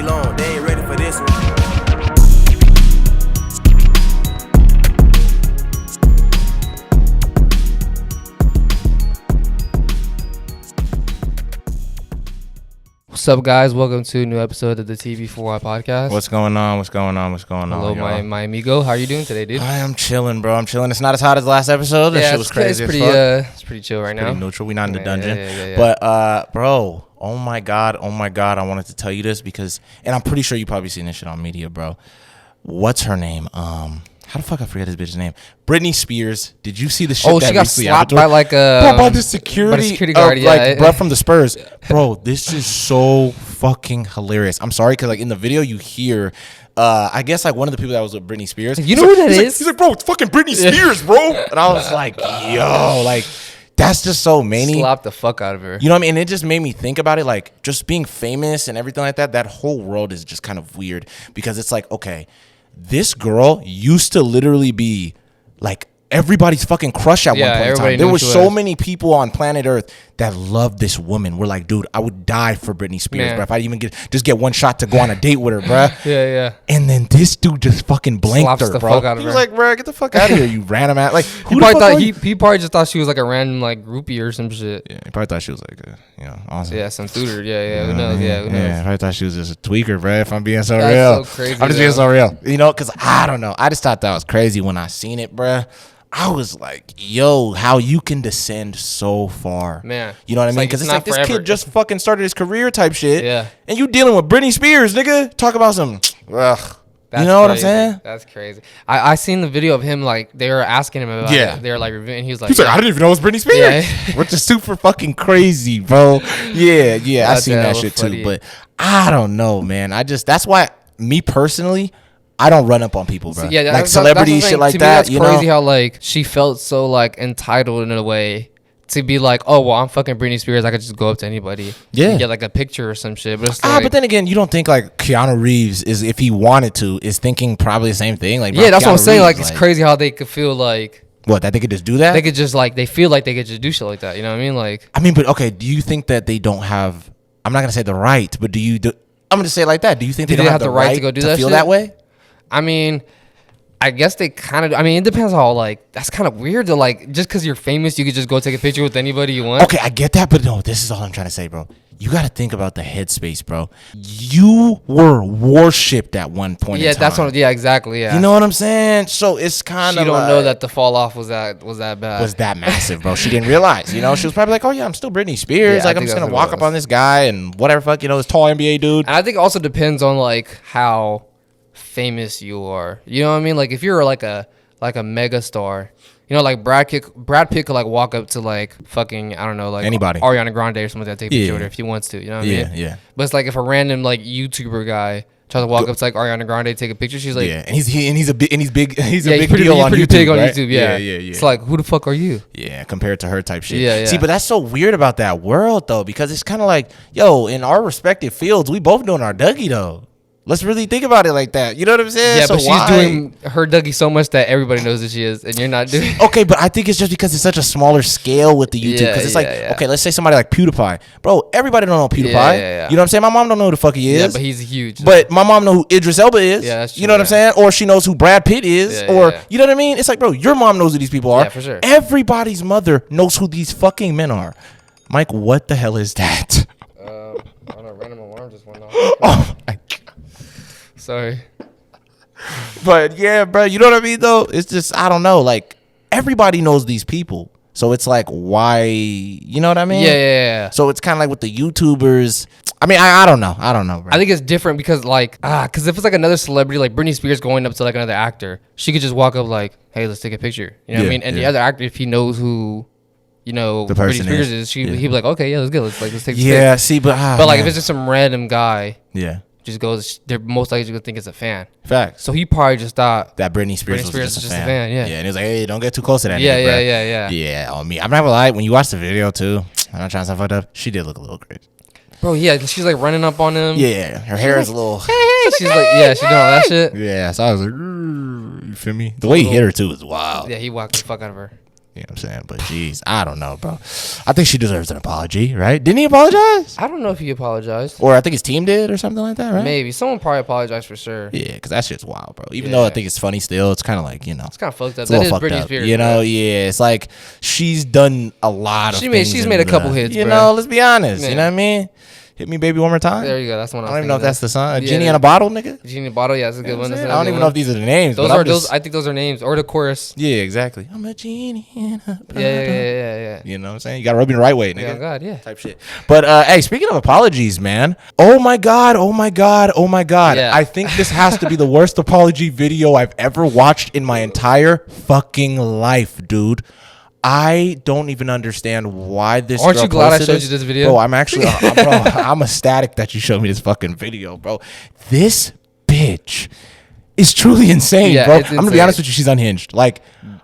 alone. They ain't ready for this one. What's up, guys? Welcome to a new episode of the TV4Y podcast. What's going on? Hello, my amigo. How are you doing today, dude? I am chilling, bro. I'm chilling. It's not as hot as the last episode. That shit was crazy. It's pretty chill right now. Pretty neutral. We not in the dungeon. Yeah. But, bro, oh my God. I wanted to tell you this because, and I'm pretty sure you probably seen this shit on media, bro. What's her name? How the fuck I forget this bitch's name? Britney Spears. Did you see the shit? Oh, she got slapped by like by the security guard, bro, from the Spurs. Bro, this is so fucking hilarious. I'm sorry, because like in the video you hear, I guess like one of the people that was with Britney Spears. You know who that is? He's like, bro, it's fucking Britney Spears, bro. And I was like, yo, like that's just so many. Slap the fuck out of her. You know what I mean? And it just made me think about it, like just being famous and everything like that. That whole world is just kind of weird because it's like, okay, this girl used to literally be like everybody's fucking crush at one point in time. There were so many people on planet Earth that loved this woman. We're like, dude, I would die for Britney Spears, bro. If I even get one shot to go on a date with her, bro. Yeah. And then this dude just fucking blanked her, bro. He was like, bro, get the fuck out of here, you random ass. Like, he probably just thought she was like a random like groupie or some shit. Yeah, he probably thought she was like, awesome. Yeah, some tutor. Yeah. Who knows? Yeah, I probably thought she was just a tweaker, bro. If I'm being so That's real, so crazy, I'm just being so real. You know, because I don't know. I just thought that was crazy when I seen it, bro. I was like, yo, how you can descend so far. Man. You know what I mean? Because it's like this kid just fucking started his career type shit. Yeah. And you dealing with Britney Spears, nigga. Talk about some, ugh. You know what I'm saying? That's crazy. I seen the video of him, like, they were asking him about it. They were like, reviewing. He was like, I didn't even know it was Britney Spears. Yeah. Which is super fucking crazy, bro. Yeah. I seen that shit too. But I don't know, man. That's why, me personally, I don't run up on people, bro. So, like celebrity shit like that. That's crazy how like she felt so like entitled in a way to be like, oh well, I'm fucking Britney Spears. I could just go up to anybody, and get like a picture or some shit. But it's like, but then again, you don't think like Keanu Reeves is, if he wanted to, is thinking probably the same thing. Like, bro, that's what I'm saying. Like, it's crazy how they could feel like that they could just do that. They could just like they feel like they could just do shit like that. You know what I mean? Like, but okay, do you think that they don't have? I'm not gonna say the right, but I'm gonna just say it like that. Do you think they don't have the right to go do that? Feel that way? I mean, I guess they kind of. I mean, it depends how like that's kind of weird to like just because you're famous, you could just go take a picture with anybody you want. Okay, I get that, but no, this is all I'm trying to say, bro. You got to think about the headspace, bro. You were worshipped at one point. Yeah, that's what. Yeah, exactly. Yeah, you know what I'm saying. So it's kind of. You don't know that the fall off was that bad. Was that massive, bro? She didn't realize. You know, she was probably like, "Oh yeah, I'm still Britney Spears. Like I'm just gonna walk up on this guy and whatever fuck, you know, this tall NBA dude." And I think it also depends on like how famous you are. You know what I mean? Like if you're like a mega star, you know, like Brad Pitt could like walk up to like fucking, I don't know, like anybody, Ariana Grande or something like that, take a picture with her if he wants to. You know what I mean? Yeah. But it's like if a random like YouTuber guy tries to walk up to like Ariana Grande, take a picture, she's like, and he's a big deal on YouTube. Big on right? YouTube. Yeah. It's like, who the fuck are you? Yeah, compared to her type shit. Yeah. See, but that's so weird about that world though, because it's kind of like, yo, in our respective fields, we both doing our Dougie though. Let's really think about it like that. You know what I'm saying? Yeah, so but she's doing her Dougie so much that everybody knows that she is, and you're not doing. Okay, but I think it's just because it's such a smaller scale with the YouTube. Because it's okay, let's say somebody like PewDiePie, bro. Everybody don't know PewDiePie. Yeah. You know what I'm saying? My mom don't know who the fuck he is. Yeah, but he's huge. But my mom know who Idris Elba is. Yeah, that's true. You know what I'm saying? Or she knows who Brad Pitt is. You know what I mean? It's like, bro, your mom knows who these people are. Yeah, for sure. Everybody's mother knows who these fucking men are. Mike, what the hell is that? I don't know. Random alarm just went off. Oh my God. Sorry. But yeah, bro, you know what I mean though? It's just, I don't know, like everybody knows these people. So it's like, why, you know what I mean? Yeah. So it's kind of like with the YouTubers. I mean, I don't know, bro. I think it's different because like, because if it's like another celebrity, like Britney Spears going up to like another actor, she could just walk up like, hey, let's take a picture. You know what I mean? And the other actor, if he knows who, you know, the Britney Spears is, he'd be like, okay, yeah, let's go. Let's take this picture. Yeah, see, but like if it's just some random guy. Yeah. Just goes, they're most likely gonna think it's a fan. Facts. So he probably just thought that Britney Spears was just a fan. Yeah. And he was like, hey, don't get too close to that. Yeah. On me. I'm not gonna lie. When you watch the video too, I'm not trying to sound fucked up. She did look a little crazy. Bro, yeah, she's like running up on him. Yeah, her hair is a little. She's like, yeah, she's doing all that shit. Yeah, so I was like, you feel me? The way he hit her too is wild. Yeah, he walked the fuck out of her. You know what I'm saying? But jeez, I don't know, bro. I think she deserves an apology, right? Didn't he apologize? I don't know if he apologized. Or I think his team did or something like that, right? Maybe. Someone probably apologized for sure. Yeah, because that shit's wild, bro. Even though I think it's funny still, it's kind of like, It's kind of fucked up. That is Britney Spears. You know, yeah. It's like she's done a lot of things. She's made a couple hits, you bro. know, let's be honest. Yeah. You know what I mean? Hit me, baby, one more time. There you go. That's one. I don't even know if that's the song. Genie in a bottle, nigga. Genie in a bottle. Yeah, that's a good one. I don't even know if these are the names. Those are those. I think those are names or the chorus. Yeah, exactly. I'm a genie in a bottle. Yeah. You know what I'm saying? You got to rub me the right way, nigga. Yeah, God, yeah. Type shit. But hey, speaking of apologies, man. Oh my god. Yeah. I think this has to be the worst apology video I've ever watched in my entire fucking life, dude. I don't even understand why this. Aren't you glad I showed you this video? Bro, I'm actually, I'm ecstatic that you showed me this fucking video, bro. This bitch is truly insane, bro. I'm gonna be honest with you, she's unhinged. Like,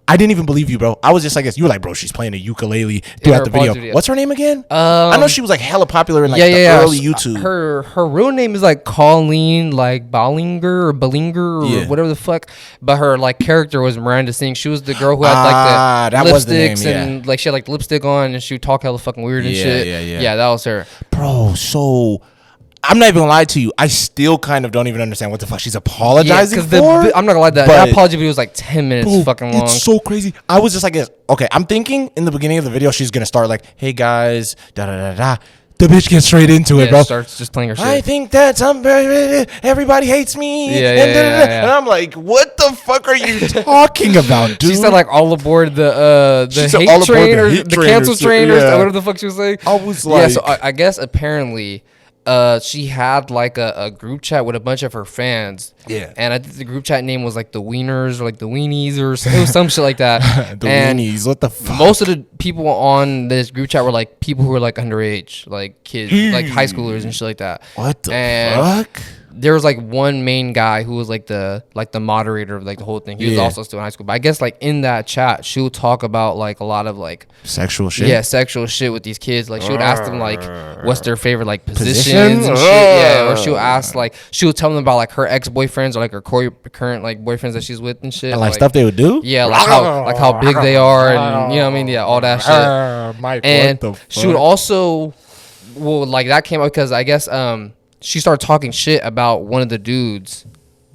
I didn't even believe you, bro. I was just like, you were like, bro, she's playing a ukulele throughout the video. What's her name again? I know she was like hella popular in like the early YouTube. Her real name is like Colleen like Bollinger or whatever the fuck. But her like character was Miranda Singh. She was the girl who had like the lipsticks and like she had like lipstick on and she would talk hella fucking weird and shit. Yeah, that was her. Bro, so I'm not even gonna lie to you. I still kind of don't even understand what the fuck she's apologizing for. I'm not gonna lie, that apology video was like 10 minutes fucking long. It's so crazy. I was just like, okay, I'm thinking in the beginning of the video she's gonna start like, hey guys, da da da da. The bitch gets straight into it, bro. Starts just playing her shit. I think that everybody hates me. And I'm like, what the fuck are you talking about, dude? She said like all aboard the hate train or the cancel train or whatever the fuck she was saying. I was like, so I guess apparently she had like a group chat with a bunch of her fans. Yeah. And I think the group chat name was like the Wieners or like the Weenies or some shit like that. Weenies, what the fuck? Most of the people on this group chat were like people who were like underage, like kids, like high schoolers and shit like that. What the fuck? There was like one main guy who was like the moderator of like the whole thing. He was also still in high school. But I guess like in that chat, she would talk about like a lot of like sexual shit. Yeah, sexual shit with these kids. Like she would ask them like what's their favorite like positions and shit. Yeah, or she would ask like she would tell them about like her ex-boyfriends or like her current like boyfriends that she's with and shit. And like stuff they would do? Yeah, like how big they are and you know what I mean? Yeah, all that shit. And she would also like that came up because I guess she started talking shit about one of the dudes,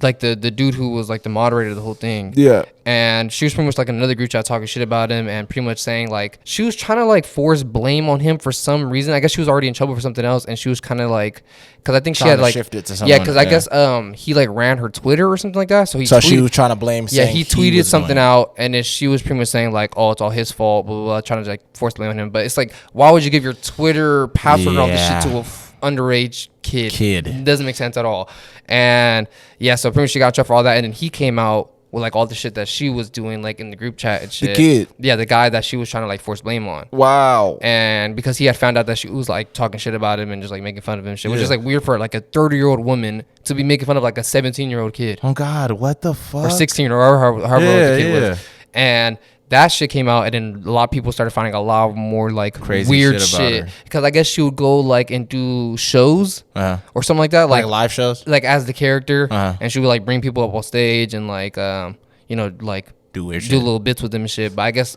like the dude who was like the moderator of the whole thing. Yeah. And she was pretty much like another group chat talking shit about him and pretty much saying like she was trying to like force blame on him for some reason. I guess she was already in trouble for something else and she was kind of like, because I think she had like shift it to someone, because I guess he like ran her Twitter or something like that. So she was trying to blame. He tweeted something out and then she was pretty much saying like, oh, it's all his fault, blah blah blah, trying to like force blame on him. But it's like, why would you give your Twitter password and all this shit to a underage kid? It doesn't make sense at all. And so pretty much she got in trouble for all that and then he came out with like all the shit that she was doing like in the group chat and shit. The kid. Yeah, the guy that she was trying to like force blame on. Wow. And because he had found out that she was like talking shit about him and just like making fun of him and shit, which is like weird for like a 30-year-old woman to be making fun of like a 17-year-old kid. Oh God, what the fuck? Or 16 or however old the kid was. And that shit came out and then a lot of people started finding a lot more like crazy weird shit because I guess she would go like and do shows or something like that, like live shows, like as the character, and she would like bring people up on stage and like like do little bits with them and shit. But I guess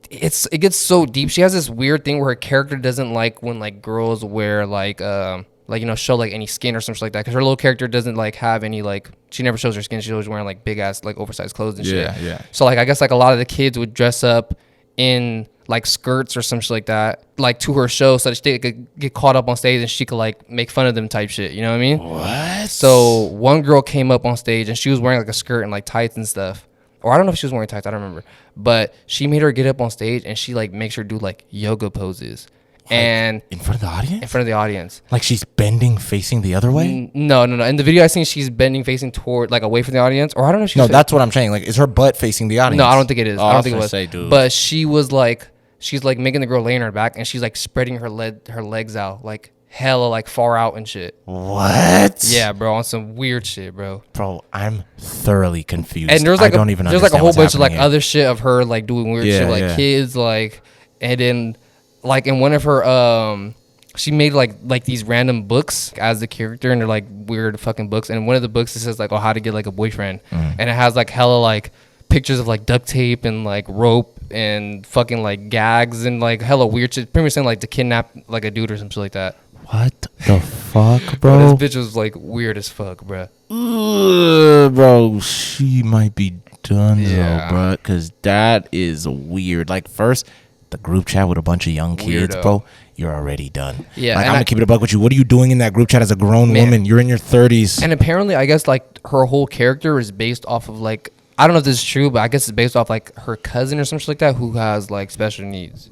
it gets so deep. She has this weird thing where her character doesn't like when like girls wear like show like any skin or something like that, because her little character doesn't like have any like, she never shows her skin. She's always wearing like big ass like oversized clothes and shit. Yeah. So like I guess like a lot of the kids would dress up in like skirts or some shit like that, like to her show, so that they could get caught up on stage and she could like make fun of them type shit. You know what I mean? What? So one girl came up on stage and she was wearing like a skirt and like tights and stuff. Or I don't know if she was wearing tights, I don't remember. But she made her get up on stage and she like makes her do like yoga poses. Like and in front of the audience? In front of the audience. Like she's bending facing the other way? No. In the video I seen she's bending facing toward like away from the audience. Or I don't know if she's that's what I'm saying. Like is her butt facing the audience? No, I don't think it is. Oh, I don't think it was. Dude. But she was like, she's like making the girl lay on her back and she's like spreading her legs out like hella like far out and shit. What? Yeah, bro, on some weird shit, bro. Bro, I'm thoroughly confused. And there's like I don't even there's like a whole bunch of like here. Other shit of her like doing weird shit like kids like, and then like in one of her she made like these random books as the character, and they're like weird fucking books. And one of the books it says like, oh, how to get like a boyfriend, and it has like hella like pictures of like duct tape and like rope and fucking like gags and like hella weird shit. Pretty much saying like to kidnap like a dude or some shit like that. What the fuck, bro? This bitch was like weird as fuck, bro. Bro, she might be done though, bro, because that is weird. Like, first, the group chat with a bunch of young kids, bro. You're already done. Yeah, like, I'm gonna keep it a buck with you. What are you doing in that group chat as a grown woman? You're in your 30s. And apparently, I guess like her whole character is based off of like, I don't know if this is true, but I guess it's based off like her cousin or something like that who has like special needs.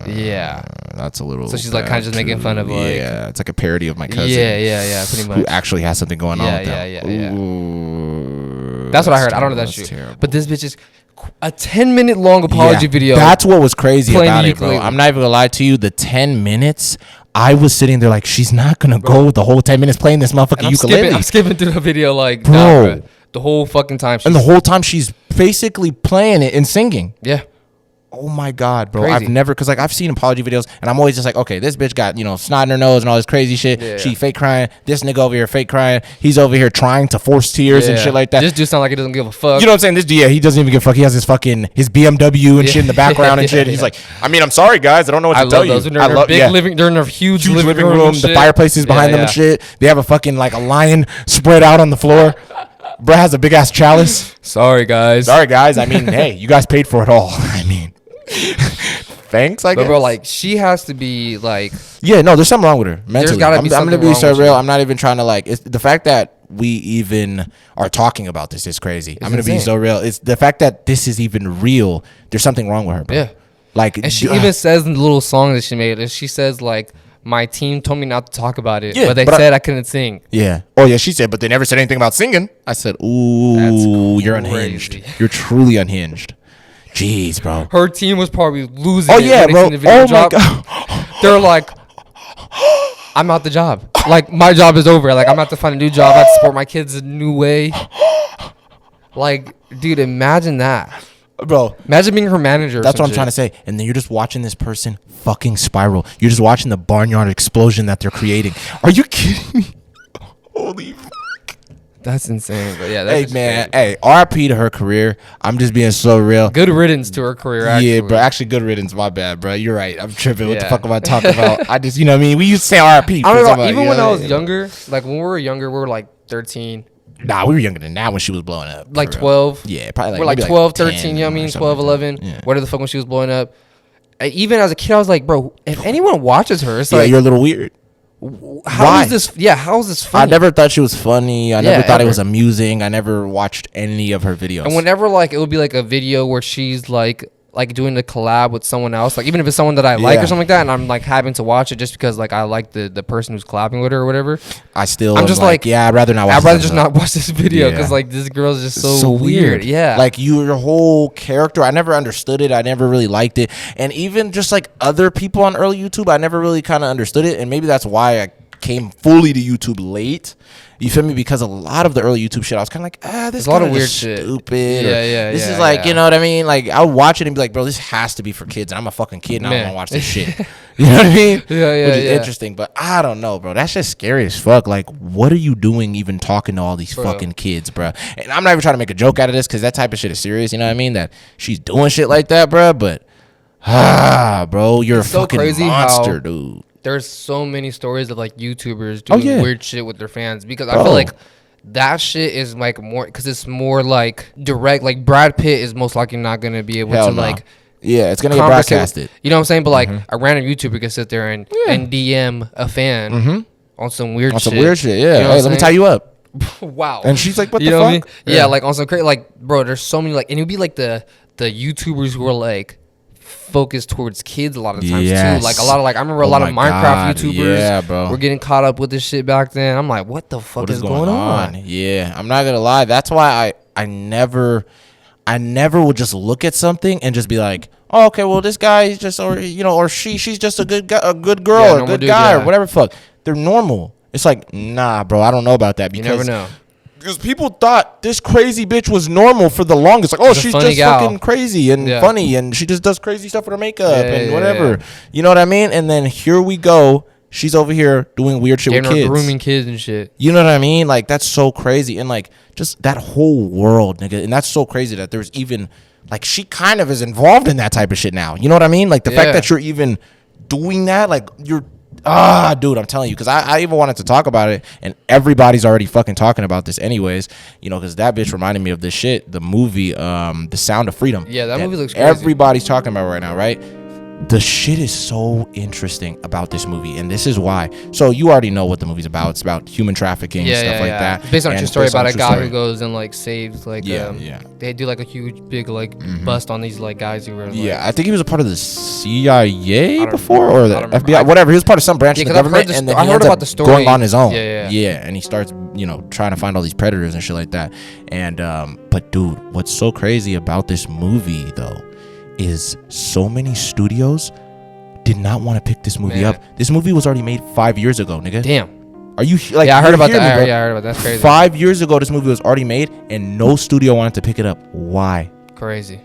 Yeah, that's a little. So she's like kind of just making fun of like. Yeah, it's like a parody of my cousin. Yeah, pretty much. Who actually has something going on with them. Yeah. That's what I heard. I don't know if that's true. Terrible. But this bitch is a 10-minute long apology video. That's what was crazy about it, bro. I'm not even gonna lie to you. The 10 minutes. I was sitting there like, she's not gonna go the whole 10 minutes playing this motherfucking ukulele. I'm skipping through the video like, bro. The whole fucking time. And the whole time she's basically playing it and singing. Yeah. Oh my God, bro. Crazy. I've never, because like I've seen apology videos and I'm always just like, okay, this bitch got, snot in her nose and all this crazy shit. Yeah. She fake crying. This nigga over here fake crying. He's over here trying to force tears and shit like that. This dude sound like he doesn't give a fuck. You know what I'm saying? He doesn't even give a fuck. He has his BMW and shit in the background and shit. He's like, I mean, I'm sorry guys. I don't know what to tell you. I love those. They're in a huge living room. The fireplace is behind them and shit. They have a fucking like a lion spread out on the floor. Bro has a big ass chalice. Sorry guys. I mean, hey, you guys paid for it all. I mean, thanks, I guess. But bro, like, she has to be like. Yeah, no, there's something wrong with her mentally. I'm gonna be so real. I'm not even trying to like. It's the fact that we even are talking about this is crazy. I'm gonna be so real. It's the fact that this is even real. There's something wrong with her, bro. Yeah. Like, and she even says in the little song that she made, and she says like, my team told me not to talk about it, but they said I couldn't sing. Yeah. Oh, yeah, she said, but they never said anything about singing. I said, ooh, you're unhinged. You're truly unhinged. Jeez, bro. Her team was probably losing. Oh, yeah, bro. Oh, my God. They're like, I'm out the job. Like, my job is over. Like, I'm about to find a new job. I have to support my kids a new way. Like, dude, imagine that. Bro, imagine being her manager. That's what I'm trying to say. And then you're just watching this person fucking spiral. You're just watching the barnyard explosion that they're creating. Are you kidding me? Holy fuck. That's insane. But yeah, that's hey man, hey, RIP to her career. I'm just being so real. Good riddance to her career. Actually. Yeah, bro. Actually, good riddance. My bad, bro. You're right. I'm tripping. What the fuck am I talking about? I just, you know what I mean? We used to say RIP. I don't know. Even when I was younger, like when we were younger, we were like 13. Nah, we were younger than that when she was blowing up. Like 12. Yeah, probably like, we're like 12, 13, you know what I mean? 12, 11. Yeah. Whatever the fuck when she was blowing up. Even as a kid, I was like, bro, if anyone watches her, it's like, you're a little weird. How is this? Yeah, how is this funny? I never thought she was funny. I never thought it was amusing. I never watched any of her videos. And whenever like it would be like a video where she's like doing a collab with someone else, like even if it's someone that I like or something like that, and I'm like having to watch it just because like I like the person who's collabing with her or whatever. I'm just like, yeah, I'd rather not watch. I'd rather just not watch this video because like this girl's just so weird. Yeah, like your whole character, I never understood it. I never really liked it, and even just like other people on early YouTube, I never really kind of understood it, and maybe that's why I came fully to YouTube late. You feel me? Because a lot of the early YouTube shit, I was kind of like, this is a lot of weird shit. Stupid. This is like, you know what I mean? Like, I would watch it and be like, bro, this has to be for kids. And I'm a fucking kid and I don't want to watch this shit. You know what I mean? Which is interesting. But I don't know, bro. That's just scary as fuck. Like, what are you doing even talking to all these fucking kids, bro? And I'm not even trying to make a joke out of this because that type of shit is serious. You know what I mean? That she's doing shit like that, bro. But, bro, you're a fucking monster, dude. There's so many stories of like YouTubers doing weird shit with their fans because I feel like that shit is like more because it's more like direct. Like Brad Pitt is most likely not gonna be able to like. Yeah, it's gonna get broadcasted. You know what I'm saying? But like a random YouTuber can sit there and DM a fan on some weird shit. On some weird shit, yeah. You know let me tie you up. Wow. And she's like, what the fuck? I mean? Yeah, like on some crazy, like, bro, there's so many, like, and it would be like the YouTubers who are like focused towards kids a lot of times too. Like a lot of like I remember a lot of Minecraft YouTubers were getting caught up with this shit back then. I'm like, what the fuck is going on? Yeah, I'm not gonna lie. That's why I never would just look at something and just be like, oh, okay, well this guy is just or she's just a good guy, a good girl, or a good guy or whatever. Fuck, they're normal. It's like, nah, bro, I don't know about that because you never know. Because people thought this crazy bitch was normal for the longest. Like, oh, she's just fucking crazy and funny, and she just does crazy stuff with her makeup and whatever. You know what I mean? And then here we go. She's over here doing weird shit with kids. Grooming kids and shit. You know what I mean? Like, that's so crazy. And, like, just that whole world, nigga. And that's so crazy that there's even, like she kind of is involved in that type of shit now. You know what I mean? Like the fact that you're even doing that, like you're dude, I'm telling you, because I even wanted to talk about it, and everybody's already fucking talking about this anyways, you know, because that bitch reminded me of this shit, the movie, The Sound of Freedom. Yeah, that movie looks crazy. Everybody's talking about right now, right? The shit is so interesting about this movie, and this is why. So you already know what the movie's about. It's about human trafficking and stuff like that. It's based on a true story about a guy who goes and like saves like they do like a huge big like bust on these like guys who were like, I think he was a part of the CIA before or the FBI, whatever. He was part of some branch of the government, and then he ends up going on his own. And he starts, you know, trying to find all these predators and shit like that. And but dude, what's so crazy about this movie though is so many studios did not want to pick this movie up. This movie was already made 5 years ago, nigga. Damn. Are you like? Yeah, I heard about that. I heard about that. That's crazy. 5 years ago, this movie was already made, and no studio wanted to pick it up. Why? Crazy.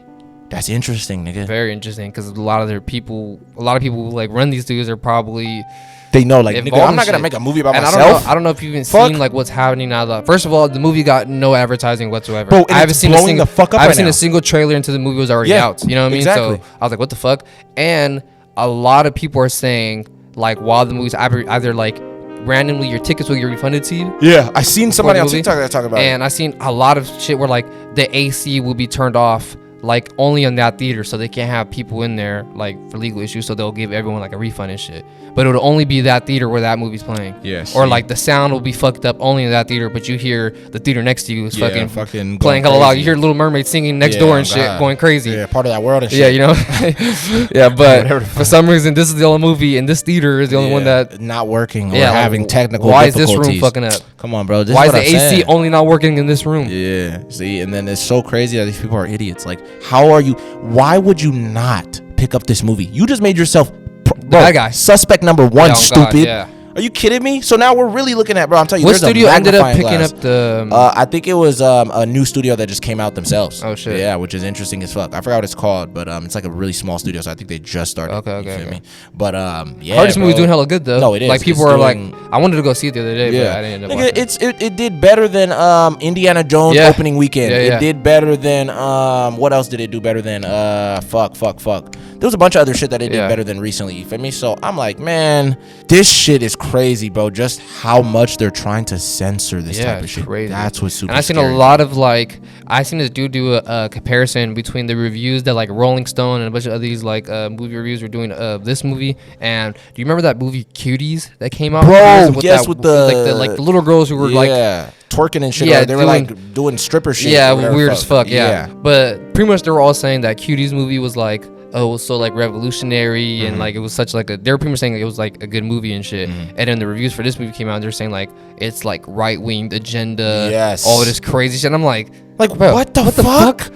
That's interesting, nigga. Very interesting, because a lot of people who like run these studios are probably. They know, like, nigga, I'm not gonna make a movie about myself. I don't know if you've even seen like what's happening now. First of all, the movie got no advertising whatsoever. Bro, I haven't seen a single trailer until the movie was already out. You know what I mean? Exactly. So I was like, what the fuck? And a lot of people are saying like while the movie's either like randomly your tickets will get refunded to you. Yeah, I seen somebody on TikTok that talk about it. And I seen a lot of shit where like the AC will be turned off like only in that theater, so they can't have people in there like for legal issues, so they'll give everyone like a refund and shit. But it'll only be that theater where that movie's playing. Yes. Or like the sound will be fucked up only in that theater, but you hear the theater next to you is fucking playing hella loud. You hear Little Mermaid singing next door and shit, going crazy. Yeah, part of that world and shit. Yeah, you know. Yeah, but for some reason this is the only movie in this theater is the only one that not working or having technical why difficulties. Is this room fucking up? Come on, bro. Why is the AC only not working in this room? Yeah. See, and then it's so crazy that these people are idiots. Like, how are you? Why would you not pick up this movie? You just made yourself bad guy. Suspect number one, stupid. God, Are you kidding me? So now we're really looking at, bro, I'm telling you, what studio ended up picking up the I think it was a new studio that just came out themselves. Oh shit. Yeah, which is interesting as fuck. I forgot what it's called, but it's like a really small studio, so I think they just started. Okay. You feel me? But yeah, Hardest movie's doing hella good though. No, it is. Like people are like, I wanted to go see it the other day, but I didn't end up watching. It did better than Indiana Jones opening weekend. It did better than what else did it do better than fuck. There was a bunch of other shit that it did better than recently. You feel me? So I'm like, man, this shit is crazy, bro. Just how much they're trying to censor this type of shit. Crazy. That's what's super. And I've seen scary. a lot of like, I seen this dude do a comparison between the reviews that like Rolling Stone and a bunch of these like movie reviews were doing of this movie. And do you remember that movie Cuties that came out? Bro, with yes, that, with the like the little girls who were like twerking and shit. They were like doing stripper shit. Yeah, weird as fuck. Yeah, but pretty much they were all saying that Cuties movie was like. Oh, it was so like revolutionary and like it was such like they were pretty much saying like, it was like a good movie and shit. And then the reviews for this movie came out and they're saying like it's like right wing agenda, all this crazy shit. And I'm like bro, what the fuck?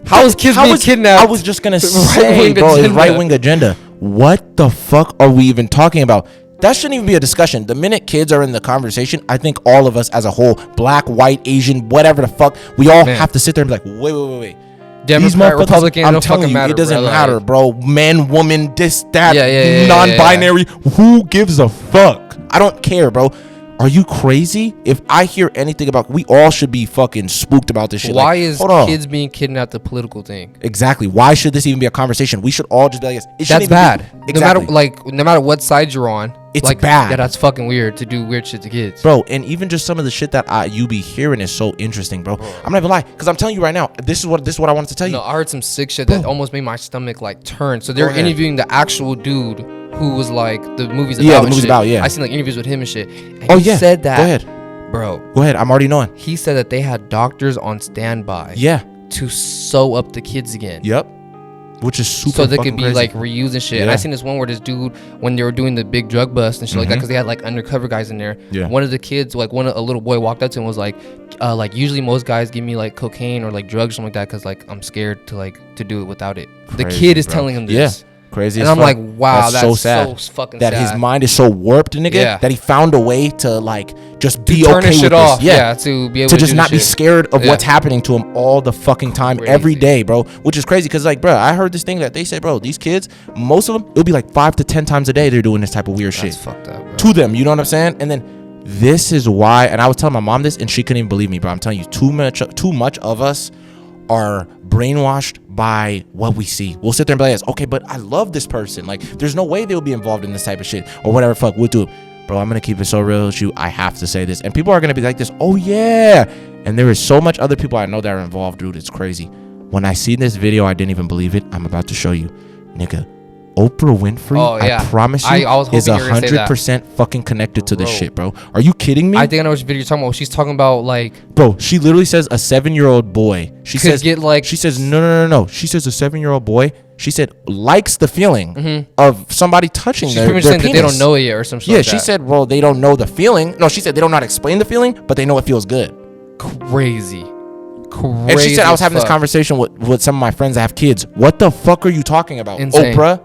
How is kids being kidnapped? I was just gonna say, bro, it's right wing agenda. What the fuck are we even talking about? That shouldn't even be a discussion. The minute kids are in the conversation, I think all of us as a whole, black, white, Asian, whatever the fuck, we all have to sit there and be like, wait. Democrat, Republican, I'm telling you, it doesn't matter, bro. Man, woman, this, that, non-binary. Who gives a fuck? I don't care, bro. Are you crazy? If I hear anything about, we all should be fucking spooked about this shit. Why is kids being kidnapped a political thing? Exactly. Why should this even be a conversation? We should all just be like, that's bad. Exactly. No matter what side you're on, it's like bad. Yeah, that's fucking weird to do weird shit to kids, bro. And even just some of the shit that you be hearing is so interesting, bro. I'm not gonna lie, because I'm telling you right now, this is what I wanted to tell you. No, I heard some sick shit that almost made my stomach like turn. So they're interviewing the actual dude who was like the movie's about. Yeah, the movie's about. Yeah, I seen like interviews with him and shit. And he said that. Go ahead, bro. Go ahead. I'm already knowing. He said that they had doctors on standby. Yeah. To sew up the kids again. Yep. Which is super so they could be crazy. like reused and shit. And I seen this one where this dude, when they were doing the big drug bust and shit like that, because they had like undercover guys in there. Yeah. One of the kids, like a little boy walked up to him and was like usually most guys give me like cocaine or like drugs or something like that because like I'm scared to do it without it. Crazy, the kid is telling him this. Yeah. Crazy and as I'm fuck. like, wow, that's so sad. So fucking that sad. His mind is so warped, nigga, that he found a way to like just be turn okay his shit with off. this. Yeah, to be able to to just not be scared of what's happening to him all the fucking time, every day, bro. Which is crazy because like, bro, I heard this thing that they said, bro, these kids, most of them, it'll be like 5 to 10 times a day they're doing this type of weird shit. That's fucked up, bro. To them, you know what I'm saying? And then this is why, and I was telling my mom this, and she couldn't even believe me, bro. I'm telling you, too much of us are brainwashed by what we see. We'll sit there and be like, okay, but I love this person. Like, there's no way they will be involved in this type of shit or whatever. Fuck, we'll do it. Bro, I'm going to keep it so real with you. I have to say this. And people are going to be like this. Oh, yeah. And there is so much other people I know that are involved, dude. It's crazy. When I seen this video, I didn't even believe it. I'm about to show you. Nigga, Oprah Winfrey, I promise you, is 100% fucking connected to this shit, bro. Are you kidding me? I think I know which video you're talking about. She's talking about, like... Bro, she literally says a 7-year-old boy. She says, no. She says a 7-year-old boy, she said, likes the feeling of somebody touching their penis. She's pretty much saying that they don't know it yet or some shit like that. Yeah, she said, well, they don't know the feeling. No, she said they don't know how to explain the feeling, but they know it feels good. Crazy. And she said, I was having this conversation with some of my friends that have kids. What the fuck are you talking about? Insane. Oprah?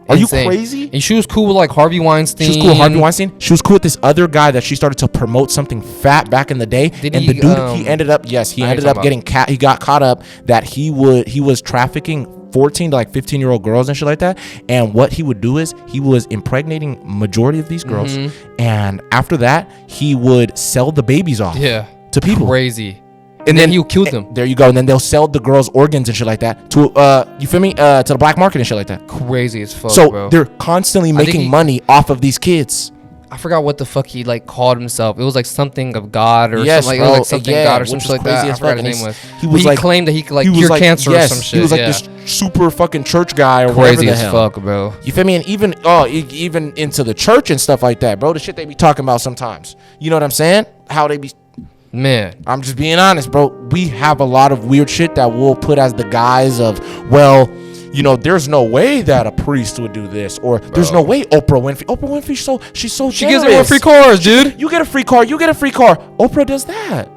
Are you crazy? And she was cool with like Harvey Weinstein. She was cool with Harvey Weinstein. She was cool with this other guy that she started to promote something fat back in the day. The dude, he ended up getting he got caught up that he was trafficking 14 to like 15-year-old girls and shit like that. And what he would do is he was impregnating majority of these girls. And after that, he would sell the babies off to people. Crazy. And then he'll kill them. There you go. And then they'll sell the girls' organs and shit like that to you feel me? To the black market and shit like that. Crazy as fuck. So bro. They're constantly making money off of these kids. I forgot what the fuck he like called himself. It was like something of God or something like, it was like something God or something like that. I forgot his name was. He claimed that he could like cure cancer or some shit. He was like this super fucking church guy or whatever the hell. Crazy as fuck, bro. You feel me? And even into the church and stuff like that, bro. The shit they be talking about sometimes. You know what I'm saying? How they be. Man, I'm just being honest, bro. We have a lot of weird shit that we'll put as the guise of, well, you know, there's no way that a priest would do this, or there's no way Oprah Winfrey, she's so she gives everyone free cars, dude. You get a free car. Oprah does that.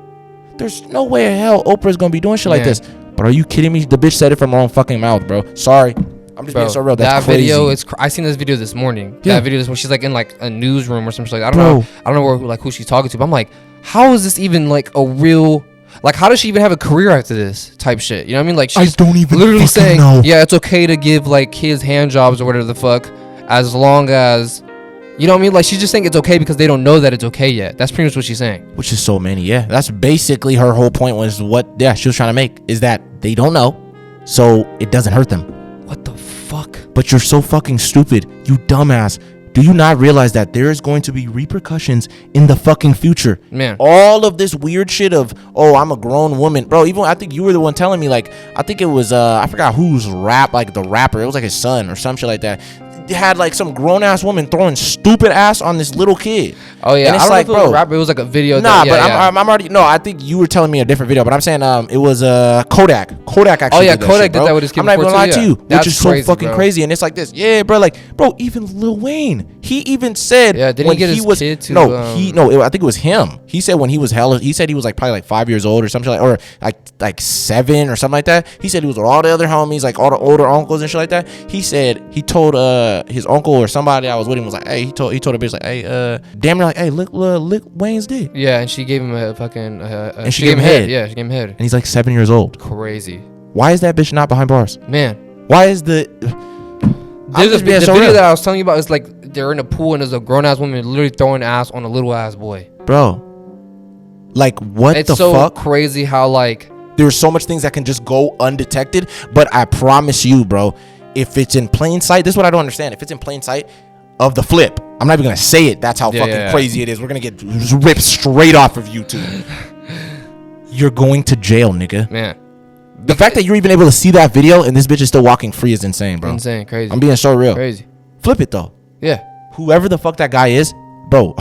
There's no way in hell Oprah's gonna be doing shit like this. But are you kidding me? The bitch said it from her own fucking mouth, bro. Sorry. I'm just being so real. That's crazy. Video I seen this video this morning. Yeah. That video is when she's like in like a newsroom or something like that. I don't know who she's talking to, but I'm like, how is this even like a real, like, how does she even have a career after this type shit? You know what I mean? Like, she's I don't even literally saying, know. Yeah, it's okay to give like kids hand jobs or whatever the fuck, as long as, you know what I mean? Like, she's just saying it's okay because they don't know that it's okay yet. That's pretty much what she's saying. Which is so many, yeah. That's basically her whole point was she was trying to make, is that they don't know, so it doesn't hurt them. What the fuck? But you're so fucking stupid, you dumbass. Do you not realize that there is going to be repercussions in the fucking future? Man. All of this weird shit of, oh, I'm a grown woman. Bro, even I think you were the one telling me, like, I think it was, I forgot who's like the rapper. It was like his son or some shit like that. They had like some grown ass woman throwing stupid ass on this little kid. Oh yeah, and it's like, bro, it was like a video. Nah, I'm already. No, I think you were telling me a different video, but I'm saying it was Kodak. Kodak actually. Oh yeah, Kodak did that with his kid. I'm not even gonna lie to you, which is so fucking crazy. And it's like this, yeah, bro. Like, bro, even Lil Wayne, he even said, yeah, did he get his kid to? I think it was him. He said when he was he said he was like probably like 5 years old or something like, or like 7 or something like that. He said he was with all the other homies, like all the older uncles and shit like that. He said he told his uncle or somebody I was with him was like, hey, he told a bitch like, hey, damn near like, hey, look Wayne's dick. Yeah, and she gave him a fucking and she gave him head. Yeah, she gave him head. And he's like 7 years old. Crazy. Why is that bitch not behind bars? Man. Why is the video that I was telling you about is like they're in a pool and there's a grown ass woman literally throwing ass on a little ass boy. Bro. Like what it's the so fuck? Crazy how like there's so much things that can just go undetected, but I promise you, bro, if it's in plain sight, this is what I don't understand. If it's in plain sight of the flip, I'm not even gonna say it. That's how fucking crazy it is. We're gonna get ripped straight off of YouTube. You're going to jail, nigga. Man. The fact that you're even able to see that video and this bitch is still walking free is insane, bro. Insane, crazy. I'm being so real. Crazy. Flip it though. Yeah. Whoever the fuck that guy is, bro,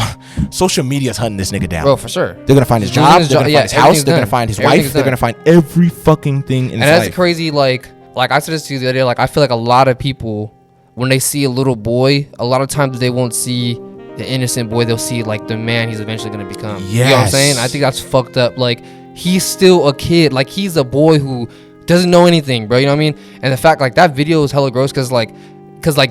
social media's hunting this nigga down. Bro, for sure. They're gonna find his job. They're gonna find his house. They're gonna find his wife. They're gonna find every fucking thing in his life. And that's crazy. Like I said this to you the other day. Like I feel like a lot of people, when they see a little boy, a lot of times they won't see the innocent boy. They'll see like the man he's eventually gonna become. Yes. You know what I'm saying? I think that's fucked up. Like he's still a kid. Like he's a boy who doesn't know anything, bro. You know what I mean? And the fact like that video is hella gross because like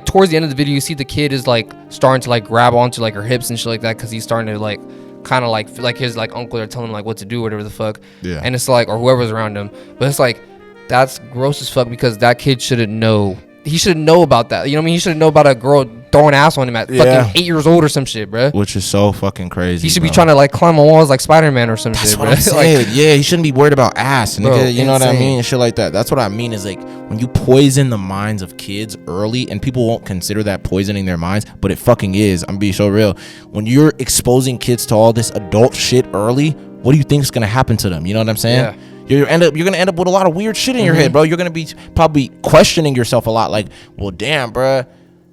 towards the end of the video you see the kid is like starting to like grab onto like her hips and shit like that because he's starting to like kind of like feel like his like uncle are telling him like what to do or whatever the fuck. Yeah. And it's like, or whoever's around him, but it's like that's gross as fuck because that kid shouldn't know. He shouldn't know about that. You know what I mean? He shouldn't know about a girl throwing ass on him at fucking 8 years old or some shit, bro. Which is so fucking crazy. He should be trying to like climb on walls like Spider-Man or some shit, bro. That's what I'm saying. Yeah, he shouldn't be worried about ass, nigga. Bro, you know what I mean? And shit like that. That's what I mean is like when you poison the minds of kids early, and people won't consider that poisoning their minds, but it fucking is. I'm being so real. When you're exposing kids to all this adult shit early, what do you think is gonna happen to them? You know what I'm saying? Yeah. You're gonna end up with a lot of weird shit in your head, bro. You're gonna be probably questioning yourself a lot. Like, well, damn, bro.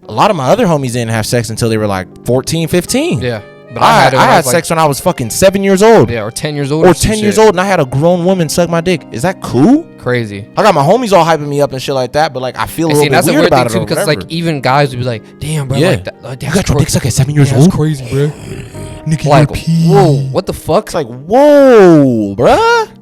A lot of my other homies didn't have sex until they were like 14, 15. Yeah. But I had sex when I was fucking 7 years old. Yeah, or 10 years old. Or 10 years old, and I had a grown woman suck my dick. Is that cool? Crazy. I got my homies all hyping me up and shit like that, but like I feel a little bit weird about it too, because like even guys would be like, "Damn, bro, like you got your dick sucked at 7 years old? That's crazy, bro." Nigga, like, whoa, what the fuck? It's like, whoa, bruh.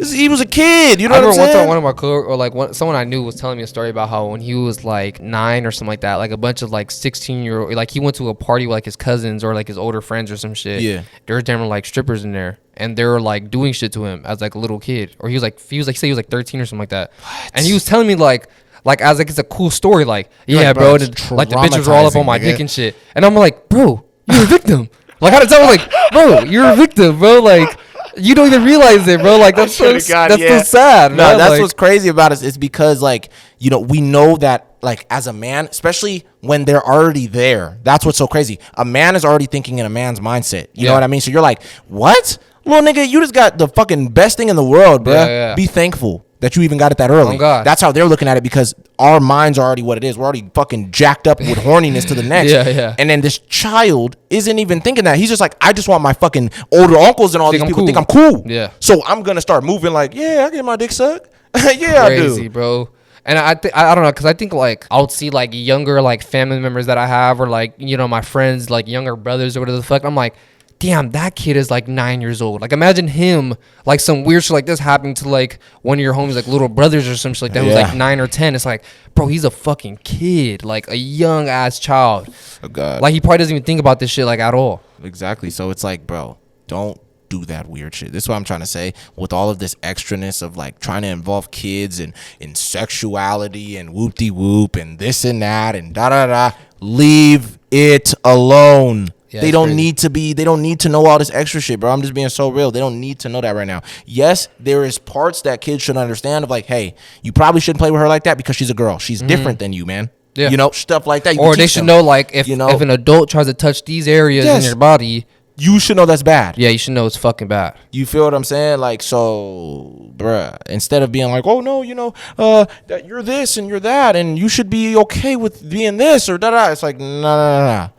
He was a kid, you know what I'm saying? I remember one of my someone I knew was telling me a story about how when he was like 9 or something like that, like a bunch of like 16-year-old, like he went to a party with like his cousins or like his older friends or some shit. Yeah. There were damn like strippers in there, and they were like doing shit to him as like a little kid, or he was like say he was like 13 or something like that. What? And he was telling me like as like it's a cool story, like yeah, like, bro, like the bitches were all up on my dick and shit, and I'm like, bro, you're a victim. Like I had to tell him like, bro, you're a victim, bro, like. You don't even realize it, bro. Like that's so sad. No, that's what's crazy about us. It's because like we know that like as a man, especially when they're already there. That's what's so crazy. A man is already thinking in a man's mindset. You know what I mean? So you're like, what, little nigga? You just got the fucking best thing in the world, bro. Yeah. Be thankful that you even got it that early. Oh, God. That's how they're looking at it because our minds are already what it is. We're already fucking jacked up with horniness to the next. Yeah. And then this child isn't even thinking that. He's just like, I just want my fucking older uncles and all these people think I'm cool. Yeah. So I'm going to start moving like, yeah, I get my dick sucked. Yeah, crazy, I do. Bro. And I don't know, because I think like I'll see like younger like family members that I have or like, my friends, like younger brothers or whatever the fuck. I'm like, damn, that kid is like 9 years old. Like imagine him, like some weird shit like this happening to like one of your homies, like little brothers or some shit like that who's like 9 or 10. It's like, bro, he's a fucking kid, like a young ass child. Oh God. Like he probably doesn't even think about this shit like at all. Exactly. So it's like, bro, don't do that weird shit. This is what I'm trying to say. With all of this extraness of like trying to involve kids and in sexuality and whoop-de-whoop and this and that and da-da-da, leave it alone. Yeah, they don't need to know all this extra shit, bro. I'm just being so real. They don't need to know that right now. Yes, there is parts that kids should understand of like, hey, you probably shouldn't play with her like that because she's a girl. She's different than you, man. Yeah. Stuff like that. Or they should know like if an adult tries to touch these areas in your body, you should know that's bad. Yeah, you should know it's fucking bad. You feel what I'm saying? Like, so, bruh, instead of being like, oh, no, that you're this and you're that and you should be okay with being this or da-da. It's like, nah.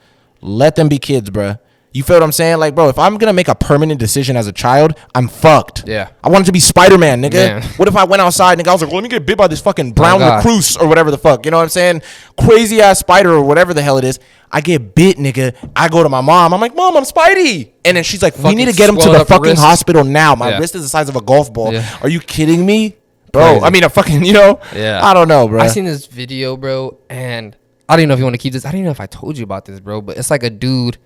Let them be kids, bruh. You feel what I'm saying? Like, bro, if I'm going to make a permanent decision as a child, I'm fucked. Yeah. I wanted to be Spider-Man, nigga. Man. What if I went outside, nigga? I was like, well, let me get bit by this fucking brown recluse or whatever the fuck. You know what I'm saying? Crazy ass spider or whatever the hell it is. I get bit, nigga. I go to my mom. I'm like, Mom, I'm Spidey. And then she's like, we need to get him to the fucking hospital now. My wrist is the size of a golf ball. Yeah. Are you kidding me? Bro, crazy. I mean, a fucking, Yeah. I don't know, bro. I seen this video, bro, and I don't even know if you want to keep this. I don't even know if I told you about this, bro, but it's like a dude.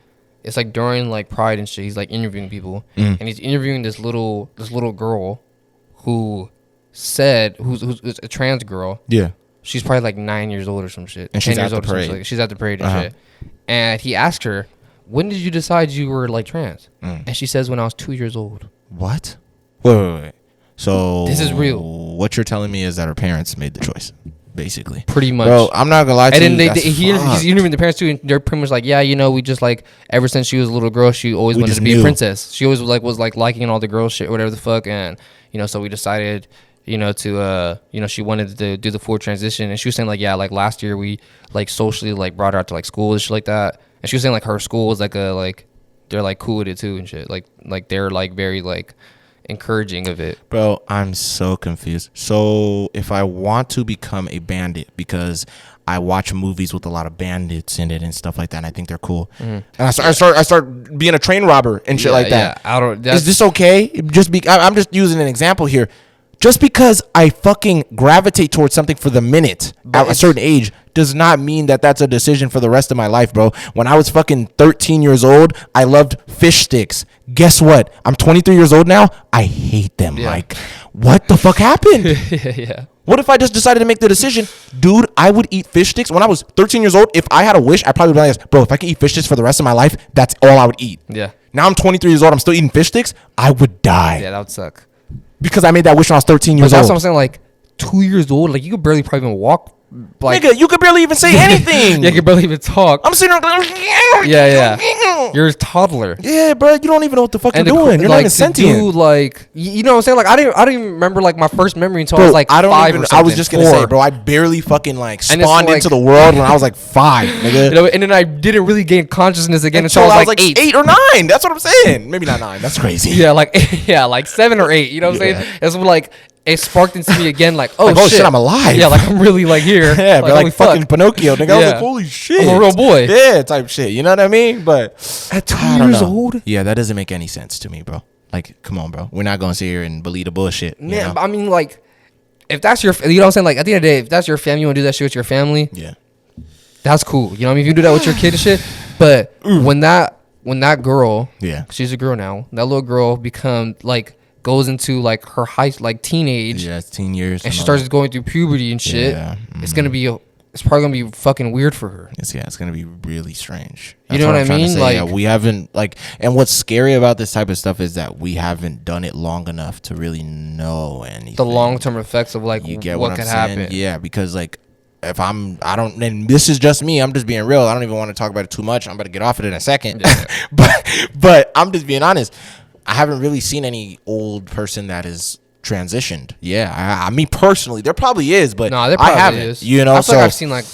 It's like during like Pride and shit. He's like interviewing people, and he's interviewing this little girl who said who's a trans girl. Yeah, she's probably like 9 years old or some shit. And she's at the parade. Like, she's at the parade and shit. And he asked her, "When did you decide you were like trans?" And she says, "When I was 2 years old." What? Wait. So this is real. What you're telling me is that her parents made the choice. Basically, pretty much, bro. I'm not gonna lie to you. And then he's interviewing the parents too, and they're pretty much like, yeah, we just like ever since she was a little girl, she always wanted to be a princess. She always was liking all the girl shit or whatever the fuck, and so we decided, to she wanted to do the full transition, and she was saying like, yeah, like last year we like socially like brought her out to like school and shit like that, and she was saying like her school was like they're like cool with it too and shit, like they're like very like encouraging of it. Bro, I'm so confused. So if I want to become a bandit because I watch movies with a lot of bandits in it and stuff like that, and I think they're cool, and I start being a train robber and shit like that. Yeah, is this okay? I'm just using an example here. Just because I fucking gravitate towards something for the minute at a certain age does not mean that that's a decision for the rest of my life, bro. When I was fucking 13 years old, I loved fish sticks. Guess what? I'm 23 years old now. I hate them. Yeah. Like, what the fuck happened? Yeah. What if I just decided to make the decision, dude? I would eat fish sticks when I was 13 years old. If I had a wish, I probably would be like, bro, if I could eat fish sticks for the rest of my life, that's all I would eat. Yeah. Now I'm 23 years old. I'm still eating fish sticks. I would die. Yeah, that would suck. Because I made that wish when I was 13 years old. That's what I'm saying. Like 2 years old, like you could barely probably even walk. Like, nigga, you could barely even say anything. Yeah, you could barely even talk. I'm sitting there. Yeah. You're a toddler. Yeah, bro. You don't even know what the fuck you're doing. You're like, not even sentient. Do, like, you know what I'm saying? Like, I didn't even remember like my first memory until bro, I was like 5 or something. I was just gonna say, bro, I barely fucking like spawned like, into the world when I was like 5, nigga. You know, and then I didn't really gain consciousness again until I was like 8 or 9. That's what I'm saying. Maybe not 9. That's crazy. Yeah, like 7 or 8. You know what I'm saying? That's when like it sparked into me again. Like, oh, like, shit, I'm alive. Yeah, like I'm really like here. Yeah, but like fucking Pinocchio, nigga. I was like, holy shit, I'm a real boy. Yeah, type shit. You know what I mean? But at 2 years old, yeah, that doesn't make any sense to me, bro. Like, come on, bro. We're not gonna sit here and believe the bullshit. Yeah, I mean, like, if that's your, you know what I'm saying? Like, at the end of the day, if that's your family, you want to do that shit with your family. Yeah, that's cool. You know what I mean? If you do that with your kid and shit. But when that girl, yeah, she's a girl now. That little girl goes into like her teenage. Yeah, it's teen years, and she starts going through puberty and shit. Yeah, it's probably gonna be fucking weird for her. It's gonna be really strange. That's, you know what I mean? Like, yeah, we haven't and what's scary about this type of stuff is that we haven't done it long enough to really know anything. The long term effects of like you get what could happen. Yeah, because like if and this is just me, I'm just being real. I don't even want to talk about it too much. I'm about to get off it in a second. Yeah. but I'm just being honest. I haven't really seen any old person that is transitioned. Yeah, I mean personally, there probably is, but no, there probably I haven't. Is. You know, I feel like I've seen like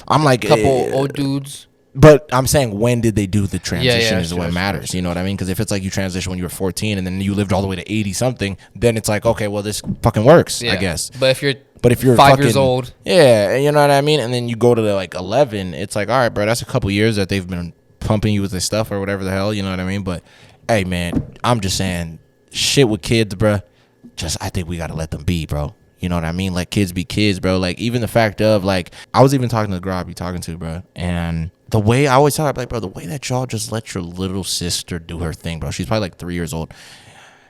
I'm like a couple old dudes. But I'm saying, when did they do the transition is true, what matters. True. You know what I mean? Because if it's like you transition when you were 14 and then you lived all the way to 80 something, then it's like, okay, well, this fucking works, I guess. But if you're 5 years old, yeah, you know what I mean, and then you go to like 11, it's like, all right, bro, that's a couple years that they've been pumping you with this stuff or whatever the hell, you know what I mean? But hey, man, I'm just saying, shit with kids, bro. I think we gotta let them be, bro. You know what I mean? Like, kids be kids, bro. Like, even the fact of like, I was even talking to the girl I be talking to, bro, and the way I always tell her, like, bro, the way that y'all just let your little sister do her thing, bro. She's probably like 3 years old.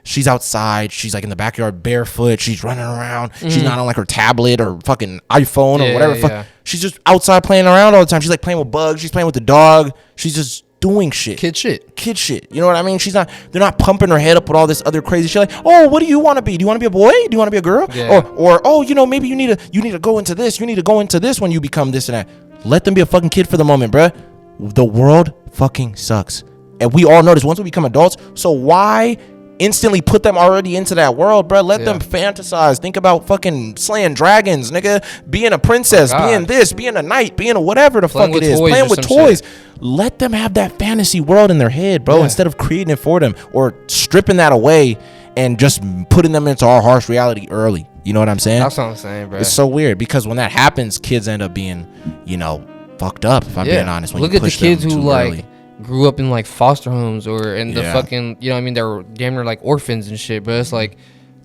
She's outside. She's like in the backyard barefoot. She's running around. She's not on like her tablet or fucking iPhone or whatever. Fuck. She's just outside playing around all the time. She's like playing with bugs. She's playing with the dog. She's just doing shit. Kid shit. You know what I mean? They're not pumping her head up with all this other crazy shit. Like, oh, what do you want to be? Do you want to be a boy? Do you want to be a girl? Yeah. Or oh, you know, maybe you need to go into this. You need to go into this when you become this and that. Let them be a fucking kid for the moment, bruh. The world fucking sucks. And we all know this once we become adults. So why instantly put them already into that world, bro? Let them fantasize. Think about fucking slaying dragons, nigga. Being a princess, being this, being a knight, being a whatever the fuck it is. Playing with toys. Let them have that fantasy world in their head, bro, instead of creating it for them or stripping that away and just putting them into our harsh reality early. You know what I'm saying? That's what I'm saying, bro. It's so weird because when that happens, kids end up being, you know, fucked up, if I'm being honest. When look you at the kids who like early. grew up in like foster homes or in the fucking, you know what I mean, they're damn near like orphans and shit, but it's like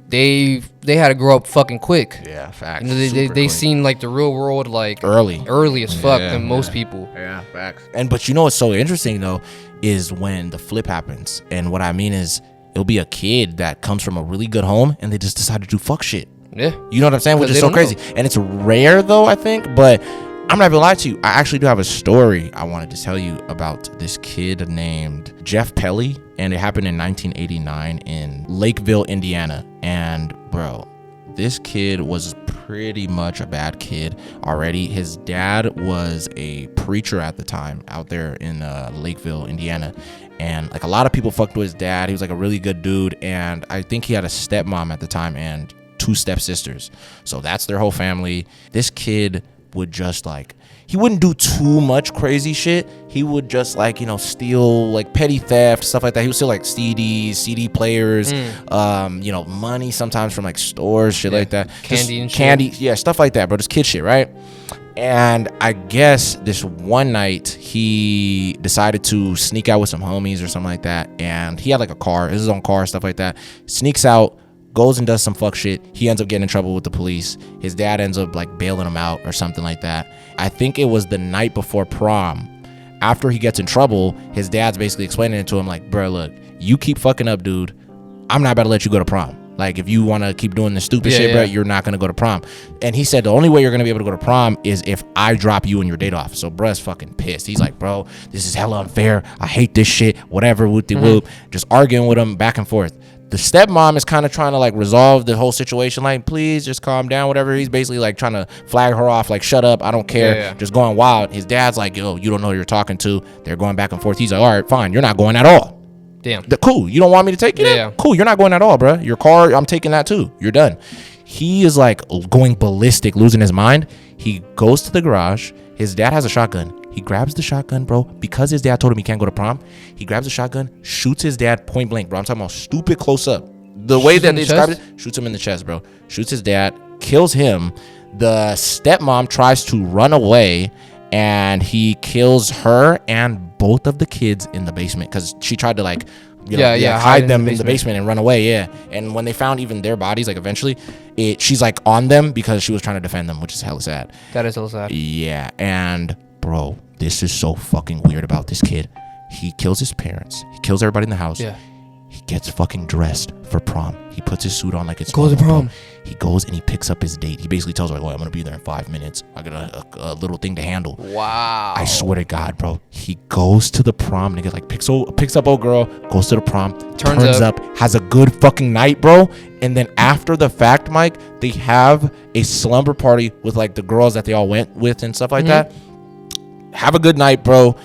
they had to grow up fucking quick. Yeah, facts. You know, they seen like the real world like early as fuck than most people. Yeah, facts. But you know what's so interesting though is when the flip happens, and what I mean is it'll be a kid that comes from a really good home and they just decide to do fuck shit. Yeah, you know what I'm saying, which is so crazy. And it's rare though, I think, but I'm not gonna lie to you. I actually do have a story I wanted to tell you about this kid named Jeff Pelly, and it happened in 1989 in Lakeville, Indiana. And bro, this kid was pretty much a bad kid already. His dad was a preacher at the time out there in Lakeville, Indiana. And like a lot of people fucked with his dad. He was like a really good dude. And I think he had a stepmom at the time and 2 stepsisters. So that's their whole family. This kid would just like, he wouldn't do too much crazy shit. He would just like, you know, steal like petty theft, stuff like that. He would steal like CDs, CD players, you know, money sometimes from like stores, shit like that. Candy, yeah, stuff like that, bro. Just kid shit, right? And I guess this one night he decided to sneak out with some homies or something like that. And he had like a car, his own car, stuff like that. Sneaks out, goes and does some fuck shit. He ends up getting in trouble with the police. His dad ends up like bailing him out or something like that. I think it was the night before prom. After he gets in trouble, his dad's basically explaining it to him like, bro, look, you keep fucking up, dude. I'm not about to let you go to prom. Like, if you want to keep doing the stupid shit, bro, you're not going to go to prom. And he said the only way you're going to be able to go to prom is if I drop you and your date off. So bruh's fucking pissed. He's like, bro, this is hella unfair. I hate this shit. Whatever, whoop-de-whoop. Just arguing with him back and forth. The stepmom is kind of trying to like resolve the whole situation. Like, please just calm down, whatever. He's basically like trying to flag her off. Like, shut up. I don't care. Just going wild. His dad's like, yo, you don't know who you're talking to. They're going back and forth. He's like, all right, fine. You're not going at all. Damn. Cool. You don't want me to take you? Yeah. Cool. You're not going at all, bro. Your car, I'm taking that too. You're done. He is like going ballistic, losing his mind. He goes to the garage. His dad has a shotgun. He grabs the shotgun, bro, because his dad told him he can't go to prom. He grabs the shotgun, shoots his dad point blank, bro. I'm talking about stupid close up. The way that they described it, shoots him in the chest, bro. Shoots his dad, kills him. The stepmom tries to run away, and he kills her and both of the kids in the basement because she tried to like, hide them in the basement and run away. Yeah, and when they found even their bodies, like eventually, she's like on them because she was trying to defend them, which is hella sad. That is hella sad. Yeah, and bro, this is so fucking weird about this kid. He kills his parents. He kills everybody in the house. Yeah. He gets fucking dressed for prom. He puts his suit on like it's goes to prom. He goes and he picks up his date. He basically tells her, like, oh, I'm going to be there in 5 minutes. I got a little thing to handle. Wow. I swear to God, bro. He goes to the prom. Nigga, like, picks up old girl, goes to the prom, turns up, has a good fucking night, bro. And then after the fact, Mike, they have a slumber party with, like, the girls that they all went with and stuff like that. Have a good night, bro.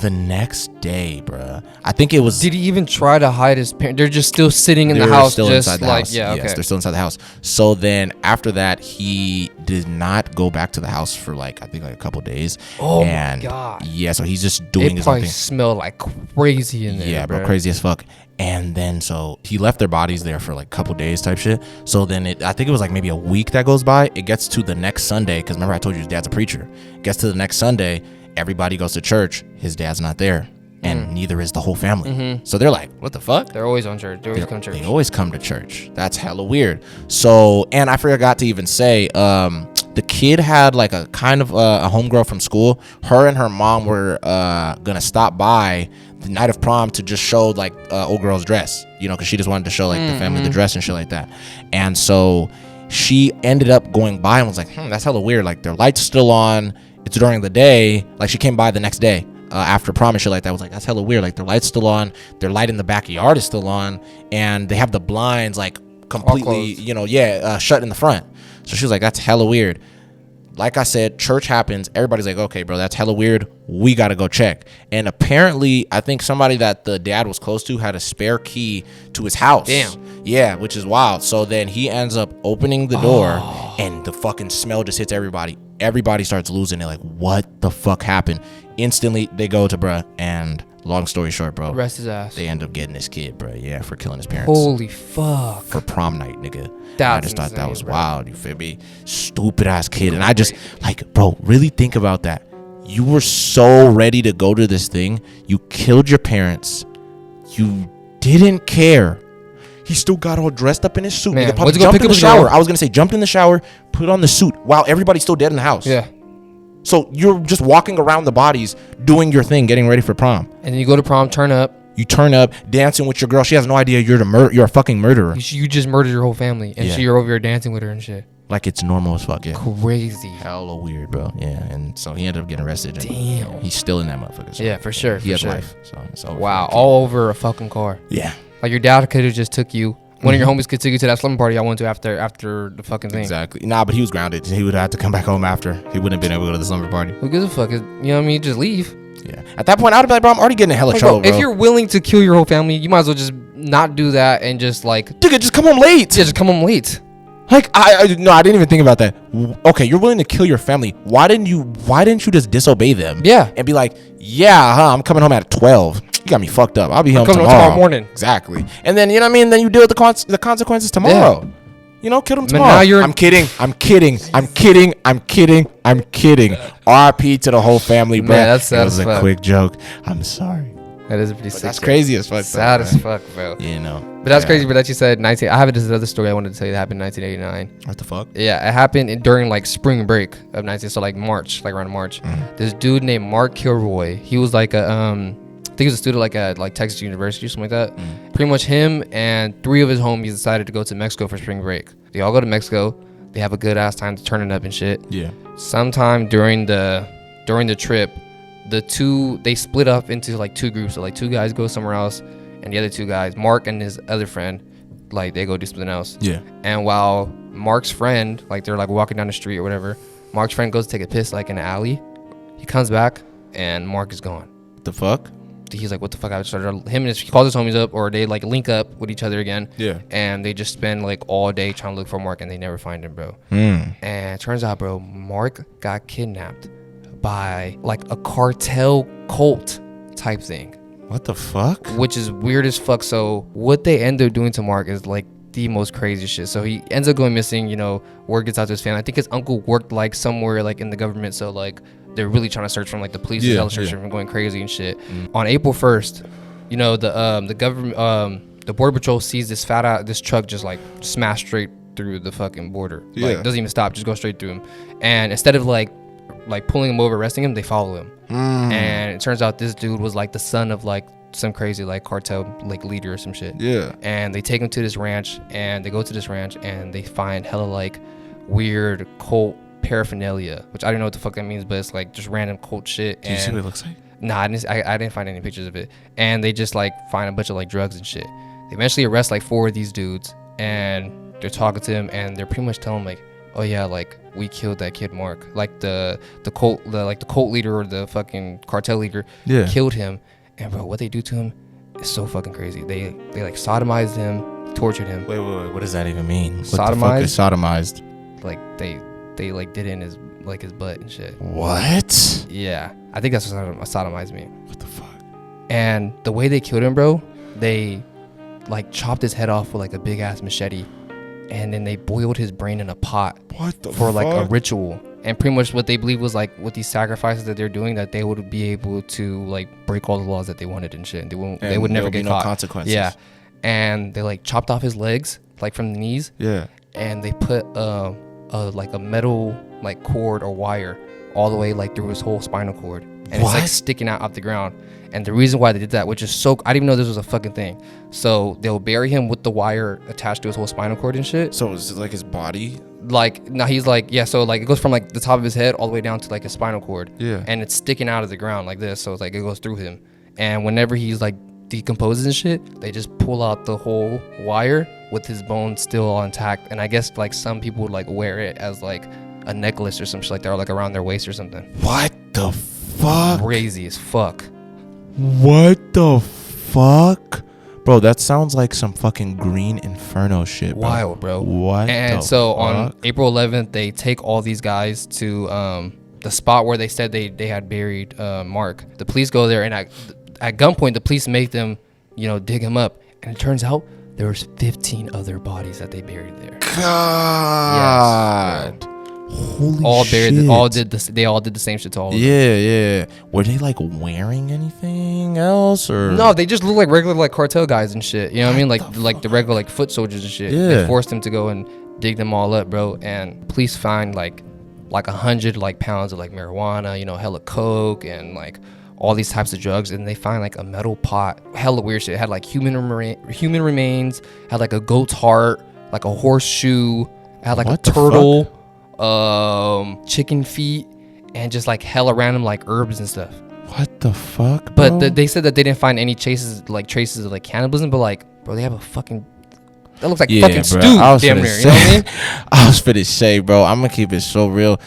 The next day, bruh, I think it was. Did he even try to hide his parents? They're just still sitting in the house, still just inside the like, house. Yes, they're still inside the house. So then after that, he did not go back to the house for like, I think like a couple days. Oh my God. Yeah, so he's just doing his own thing. It probably smelled like crazy in there. Yeah, bro, crazy as fuck. And then so he left their bodies there for like a couple days type shit. So then I think it was like maybe a week that goes by. It gets to the next Sunday because remember I told you his dad's a preacher. It gets to the next Sunday. Everybody goes to church. His dad's not there. And neither is the whole family. So they're like, what the fuck? They're always on church. They always come to church. That's hella weird. So, and I forgot to even say, the kid had like a kind of a homegirl from school. Her and her mom were gonna stop by the night of prom to just show like old girl's dress, you know, because she just wanted to show like the family the dress and shit like that. And so she ended up going by and was like, that's hella weird. Like their lights still on. It's during the day. Like she came by the next day after prom and shit like that. I was like, that's hella weird. Like their light's still on. Their light in the backyard is still on. And they have the blinds like completely, you know, shut in the front. So she was like, that's hella weird. Like I said, church happens. Everybody's like, okay, bro, that's hella weird. We got to go check. And apparently, I think somebody that the dad was close to had a spare key to his house. Damn. Yeah, which is wild. So then he ends up opening the door and the fucking smell just hits everybody. Everybody starts losing it. Like, what the fuck happened? Instantly, they go to bruh. And long story short, bro. Rest his ass. They end up getting this kid, bro. Yeah, for killing his parents. Holy fuck. For prom night, nigga. I just thought that was wild. You feel me? Stupid ass kid. And I just, like, bro, really think about that. You were so ready to go to this thing. You killed your parents. You didn't care. He still got all dressed up in his suit. Man, probably jumped in the shower. I was going to say, jumped in the shower, put on the suit while everybody's still dead in the house. Yeah. So you're just walking around the bodies, doing your thing, getting ready for prom. And then you go to prom, turn up. You turn up, dancing with your girl. She has no idea you're a fucking murderer. You just murdered your whole family. And you're over here dancing with her and shit. Like it's normal as fuck, yeah. Crazy. Hella weird, bro. Yeah, and so he ended up getting arrested. Damn. He's still in that motherfucker. So yeah, for sure. He has life. So it's over. Wow, all over a fucking car. Yeah. Like your dad could have just took you. One of your homies could take you to that slumber party I went to after the fucking thing. Exactly. Nah, but he was grounded. He would have to come back home after. He wouldn't have been able to go to the slumber party. Who gives a fuck? You know what I mean? Just leave. Yeah. At that point, I'd be like, bro, I'm already getting in hella trouble, bro. If you're willing to kill your whole family, you might as well just not do that and just like... Nigga, just come home late. Yeah, just come home late. Like, I didn't even think about that. Okay, you're willing to kill your family. Why didn't you just disobey them? Yeah. And be like, I'm coming home at 12. You got me fucked up. I'll be home tomorrow morning. Exactly. And then, you know what I mean? Then you deal with the consequences tomorrow. Yeah. You know, kill them tomorrow. I'm kidding. RIP to the whole family, bro. Man, that's sad. That was a quick joke. I'm sorry. That is pretty sick. That's crazy as fuck. Sad as fuck, bro. You know. But that's crazy. But that you said 19. I have this other story I wanted to tell you that happened in 1989. What the fuck? Yeah, it happened during like spring break of 19. So like March, like around March. This dude named Mark Kilroy. He was like a think he was a student at Texas University or something like that. Pretty much him and 3 of his homies decided to go to Mexico for spring break. They all go to Mexico. They have a good ass time to turn it up and shit. Yeah. Sometime during the trip, they split up into like 2 groups. So like 2 guys go somewhere else, and the other 2 guys, Mark and his other friend, like they go do something else. Yeah. And while Mark's friend, like they're like walking down the street or whatever, Mark's friend goes to take a piss like in an alley. He comes back and Mark is gone. The fuck? He's like, what the fuck? He calls his homies up, or they like link up with each other again. Yeah. And they just spend like all day trying to look for Mark, and they never find him, bro. And it turns out, bro, Mark got kidnapped by like a cartel cult type thing. What the fuck? Which is weird as fuck. So what they end up doing to Mark is like the most crazy shit. So he ends up going missing, word gets out to his family. I think his uncle worked like somewhere like in the government, so like they're really trying to search for him. Like the police is searching for him, going crazy and shit. On April 1st, the government, the border patrol sees this truck just like smash straight through the fucking border. Like doesn't even stop, just go straight through him. And instead of like pulling him over, arresting him, they follow him. And it turns out this dude was like the son of like some crazy like cartel like leader or some shit. Yeah. And they take him to this ranch, and they go to this ranch and they find hella like weird cult paraphernalia, which I don't know what the fuck that means, but it's like just random cult shit. Do you see what it looks like? Nah, I didn't find any pictures of it. And they just like find a bunch of like drugs and shit. They eventually arrest like 4 of these dudes, and they're talking to him, and they're pretty much telling him like, oh yeah, like we killed that kid Mark, like the cult leader or the fucking cartel leader killed him. And bro, what they do to him is so fucking crazy. They like sodomized him, tortured him. Wait, what does that even mean? What sodomized? The fuck is sodomized? Like they like did it in his butt and shit. What? Yeah, I think that's what sodomized mean. What the fuck? And the way they killed him, bro, they like chopped his head off with like a big ass machete, and then they boiled his brain in a pot for like a ritual. And pretty much what they believe was like with these sacrifices that they're doing, that they would be able to like break all the laws that they wanted and shit. And they would never get caught. No consequences. Yeah. And they like chopped off his legs like from the knees. Yeah. And they put like a metal like cord or wire all the way like through his whole spinal cord, and it's like sticking out the ground. And the reason why they did that, which is so, I didn't even know this was a fucking thing. So they'll bury him with the wire attached to his whole spinal cord and shit. So is it like his body? Like, no, he's like, yeah, so like it goes from like the top of his head all the way down to like his spinal cord. Yeah. And it's sticking out of the ground like this. So it's like it goes through him. And whenever he's like decomposes and shit, they just pull out the whole wire with his bones still all intact. And I guess like some people would like wear it as like a necklace or some shit like that, or like around their waist or something. What the fuck? Crazy as fuck. What the fuck? Bro, that sounds like some fucking Green Inferno shit, bro. Wild, bro. What? And so on April 11th, they take all these guys to the spot where they said they had buried Mark. The police go there, and at gunpoint, the police make them, dig him up. And it turns out there was 15 other bodies that they buried there. God. Yes, holy shit. They all did the same shit to all of them. Yeah. Were they like wearing anything else, or? No, they just look like regular like cartel guys and shit. You know what I mean? Like the regular like foot soldiers and shit. Yeah. They forced them to go and dig them all up, bro. And police find like 100 like pounds of like marijuana, hella coke and like all these types of drugs. And they find like a metal pot, hella weird shit. It had like human remains, had like a goat's heart, like a horseshoe, had like a turtle, chicken feet, and just like hella random like herbs and stuff. What the fuck, bro? But they said that they didn't find any traces of like cannibalism, but like, bro, they have a fucking, that looks like fucking stew, damn near, you know what I mean? I was finna say, bro, I'm gonna keep it so real.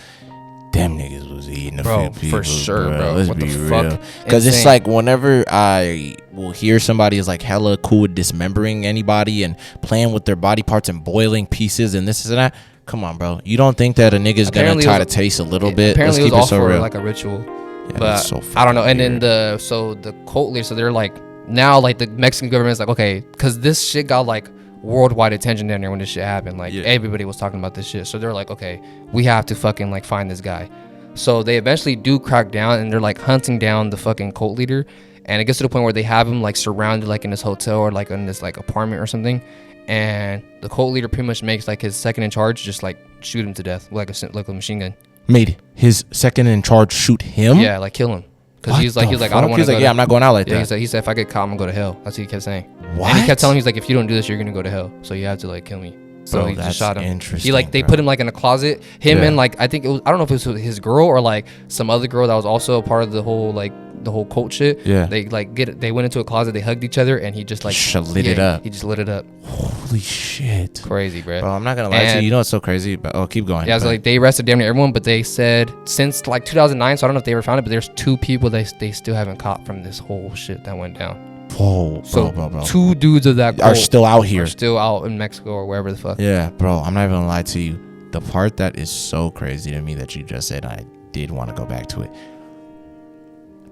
Them niggas was eating a few people, for sure, bro. Let's be real. Because it's like whenever I will hear somebody is like hella cool with dismembering anybody and playing with their body parts and boiling pieces and this and that. Come on, bro. You don't think that a nigga's gonna try to taste a little bit? Apparently, Let's it was keep all it so for real. like a ritual. Yeah, but so I don't know. And weird. then the cult leader, so they're like, now like the Mexican government's like, okay, because this shit got like worldwide attention down there when this shit happened. Like everybody was talking about this shit. So they're like, okay, we have to fucking like find this guy. So they eventually do crack down, and they're like hunting down the fucking cult leader. And it gets to the point where they have him like surrounded like in this hotel or like in this like apartment or something. And the cult leader pretty much makes like his second in charge just like shoot him to death with like a machine gun. Made his second in charge shoot him? Yeah, like kill him. because he was like, I don't want to go. Yeah, I'm not going out like that. He said, if I get caught, I'm gonna go to hell. That's what he kept saying. What? And he kept telling me, he's like, if you don't do this, you're gonna go to hell. So you have to like kill me. So Bro, he just shot him. Interesting. They put him like in a closet. Him and like, I think it was, I don't know if it was his girl or like some other girl that was also a part of the whole cult shit. Yeah. They went into a closet, they hugged each other, and he just like lit it up. He just lit it up. Holy shit. Crazy, bro. Bro, I'm not gonna lie to you. You know what's so crazy? But keep going. Yeah, so like they arrested damn near everyone, but they said since like 2009, so I don't know if they ever found it, but there's 2 people they still haven't caught from this whole shit that went down. Whoa, so bro. 2 dudes of that are still out here. Are still out in Mexico or wherever the fuck. Yeah, bro. I'm not even gonna lie to you. The part that is so crazy to me that you just said, I did want to go back to it.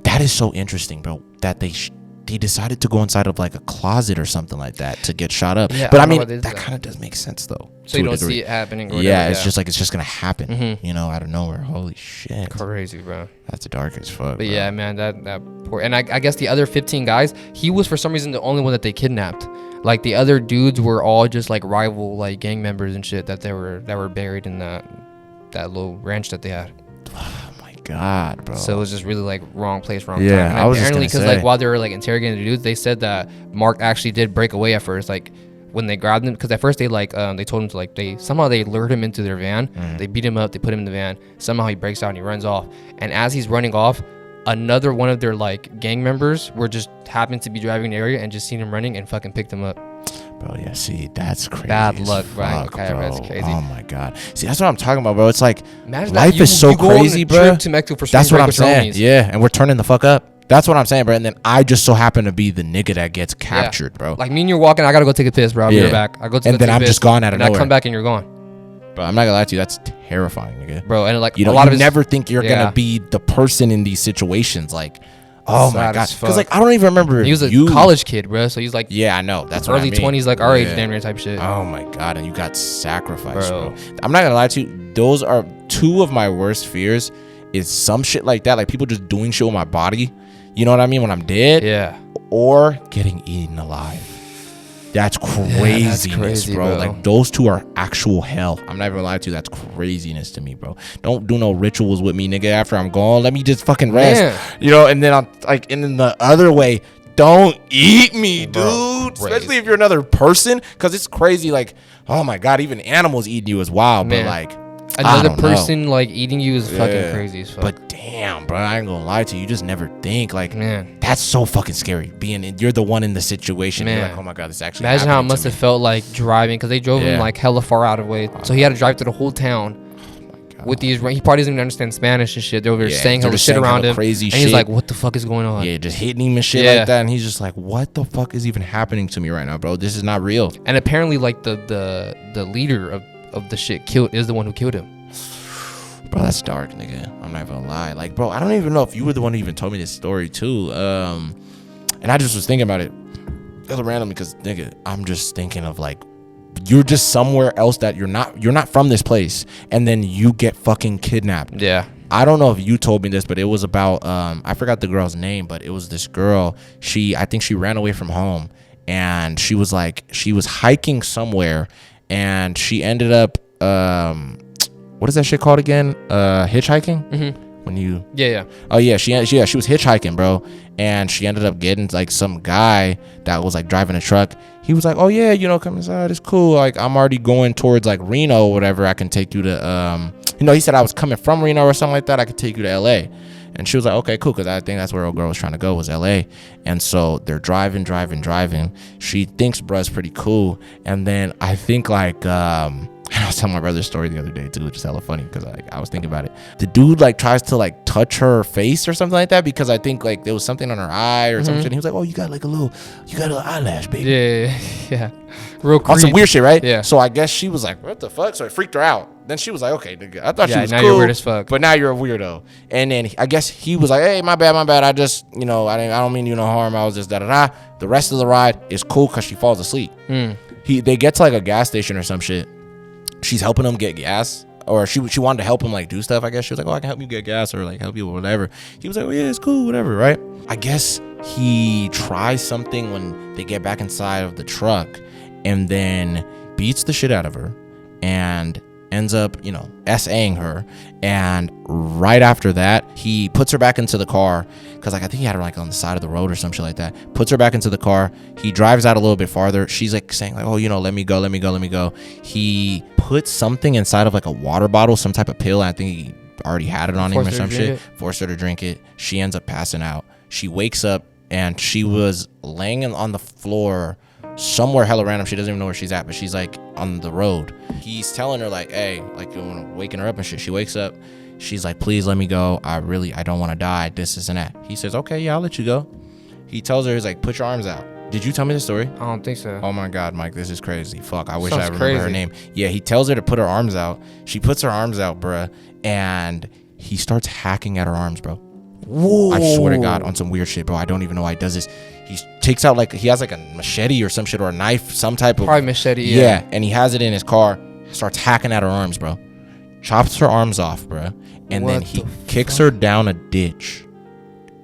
That is so interesting, bro. That they decided to go inside of like a closet or something like that to get shot up. Yeah, but I mean, that kind of does make sense though. So you don't see it happening. Or yeah, it's just like it's just gonna happen. You know, out of nowhere. Holy shit. Crazy, bro. That's dark as fuck. But yeah, man, that poor. And I guess the other 15 guys, he was for some reason the only one that they kidnapped. Like the other dudes were all just like rival like gang members and shit that were buried in that little ranch that they had. God, bro. So it was just really like wrong place, wrong time. And I was apparently because like while they were like interrogating the dudes, they said that Mark actually did break away at first, like when they grabbed him, because at first they like they told him to like they lured him into their van, they beat him up, they put him in the van, somehow he breaks out and he runs off, and as he's running off, another one of their like gang members just happened to be driving in the area and just seen him running and fucking picked him up. Bro, yeah, see, that's crazy. Bad luck, right? Bro. That's crazy. Oh my god. See, that's what I'm talking about, bro. It's like imagine life is so crazy, bro. To Mexico for that's what I'm saying. Yeah, and we're turning the fuck up. That's what I'm saying, bro. And then I just so happen to be the nigga that gets captured, bro. Like me and you're walking, I gotta go take a piss, bro. I'll be right back. I go to and then I'm just gone out of nowhere. And I come back and you're gone. Bro, I'm not gonna lie to you. That's terrifying, nigga. Bro, and like you never think you're gonna be the person in these situations, like. Oh my god! Because like I don't even remember. He was a college kid, bro. So he's like, yeah, I know. That's early what I mean. 20s, like our age, damn near type shit. Oh my god! And you got sacrificed, bro. I'm not gonna lie to you. Those are 2 of my worst fears. Is some shit like that, like people just doing shit with my body. You know what I mean? When I'm dead. Yeah. Or getting eaten alive. That's crazy, bro. Like those 2 are actual hell. I'm not even gonna lie to you. That's craziness to me, bro. Don't do no rituals with me, nigga. After I'm gone, let me just fucking rest. Yeah. You know, and then I'm like, and then the other way, don't eat me, dude. Especially if you're another person, because it's crazy. Like, oh my god, even animals eating you is wild, but like. Another person like eating you is fucking crazy as fuck. But damn, bro, I ain't gonna lie to you. You just never think like, man, that's so fucking scary. You're the one in the situation. Man. You're like, oh my god, this actually. Imagine how it must have felt like driving, because they drove him like hella far out of way, so he had to drive through the whole town. With these, he probably doesn't even understand Spanish and shit. They were saying hella shit around him, crazy and he's like, "What the fuck is going on?" Yeah, just hitting him and shit like that, and he's just like, "What the fuck is even happening to me right now, bro? This is not real." And apparently, like the leader of the shit is the one who killed him. Bro, that's dark, nigga. I'm not gonna lie. Like, bro, I don't even know if you were the one who even told me this story too. And I just was thinking about it really randomly because, nigga, I'm just thinking of like, you're just somewhere else that you're not from this place, and then you get fucking kidnapped. Yeah. I don't know if you told me this, but it was about I forgot the girl's name, but it was this girl. I think she ran away from home, and she was hiking somewhere, and she ended up what is that shit called again? Hitchhiking? Mm-hmm. When you oh yeah, she was hitchhiking, bro, and she ended up getting like some guy that was like driving a truck. He was like, oh yeah, you know, come inside, it's cool, like I'm already going towards like Reno or whatever, I can take you to he said I was coming from Reno or something like that, I could take you to LA. And she was like, okay, cool, because I think that's where a girl was trying to go, was LA. And so they're driving. She thinks bruh's pretty cool, and then I think like I was telling my brother a story the other day too, which is hella funny because I was thinking about it. The dude like tries to like touch her face or something like that because I think like there was something on her eye or some shit. And he was like, "Oh, you got a little eyelash, baby." Yeah. Real creep. On some weird shit, right? Yeah. So I guess she was like, "What the fuck?" So it freaked her out. Then she was like, "Okay, nigga, I thought she was now cool, you're weird as fuck. But now you're a weirdo." And then I guess he was like, "Hey, my bad. I just, I don't mean you no harm. I was just da-da-da." The rest of the ride is cool because she falls asleep. They get to like a gas station or some shit. She's helping him get gas, or she wanted to help him like do stuff. I guess she was like, "Oh, I can help you get gas or like help you or whatever." He was like, "Oh yeah, it's cool, whatever." Right? I guess he tries something when they get back inside of the truck, and then beats the shit out of her, and ends up, you know, SAing her. And right after that, he puts her back into the car because, like, I think he had her like on the side of the road or some shit like that. Puts her back into the car. He drives out a little bit farther. She's like saying like, oh, you know, let me go. He puts something inside of like a water bottle, some type of pill. I think he already had it on him or some shit. Forced her to drink it. She ends up passing out. She wakes up and she was laying on the floor somewhere hella random. She doesn't even know where she's at, but she's like on the road. He's telling her like, hey, like, waking her up and shit. She wakes up. She's like, please let me go. I don't want to die. This and that. He says, okay, yeah, I'll let you go. He tells her, he's like, put your arms out. Did you tell me the story? I don't think so. Oh my God, Mike, this is crazy. Fuck, I wish I remember her name. Yeah, he tells her to put her arms out. She puts her arms out, bruh, and he starts hacking at her arms, bro. Whoa. I swear to God, on some weird shit, bro. I don't even know why he does this. He takes out like, he has like a machete or some shit, or a knife, some type of. Probably machete, yeah. And he has it in his car, starts hacking at her arms, bro. Chops her arms off, bro. And then he kicks her down a ditch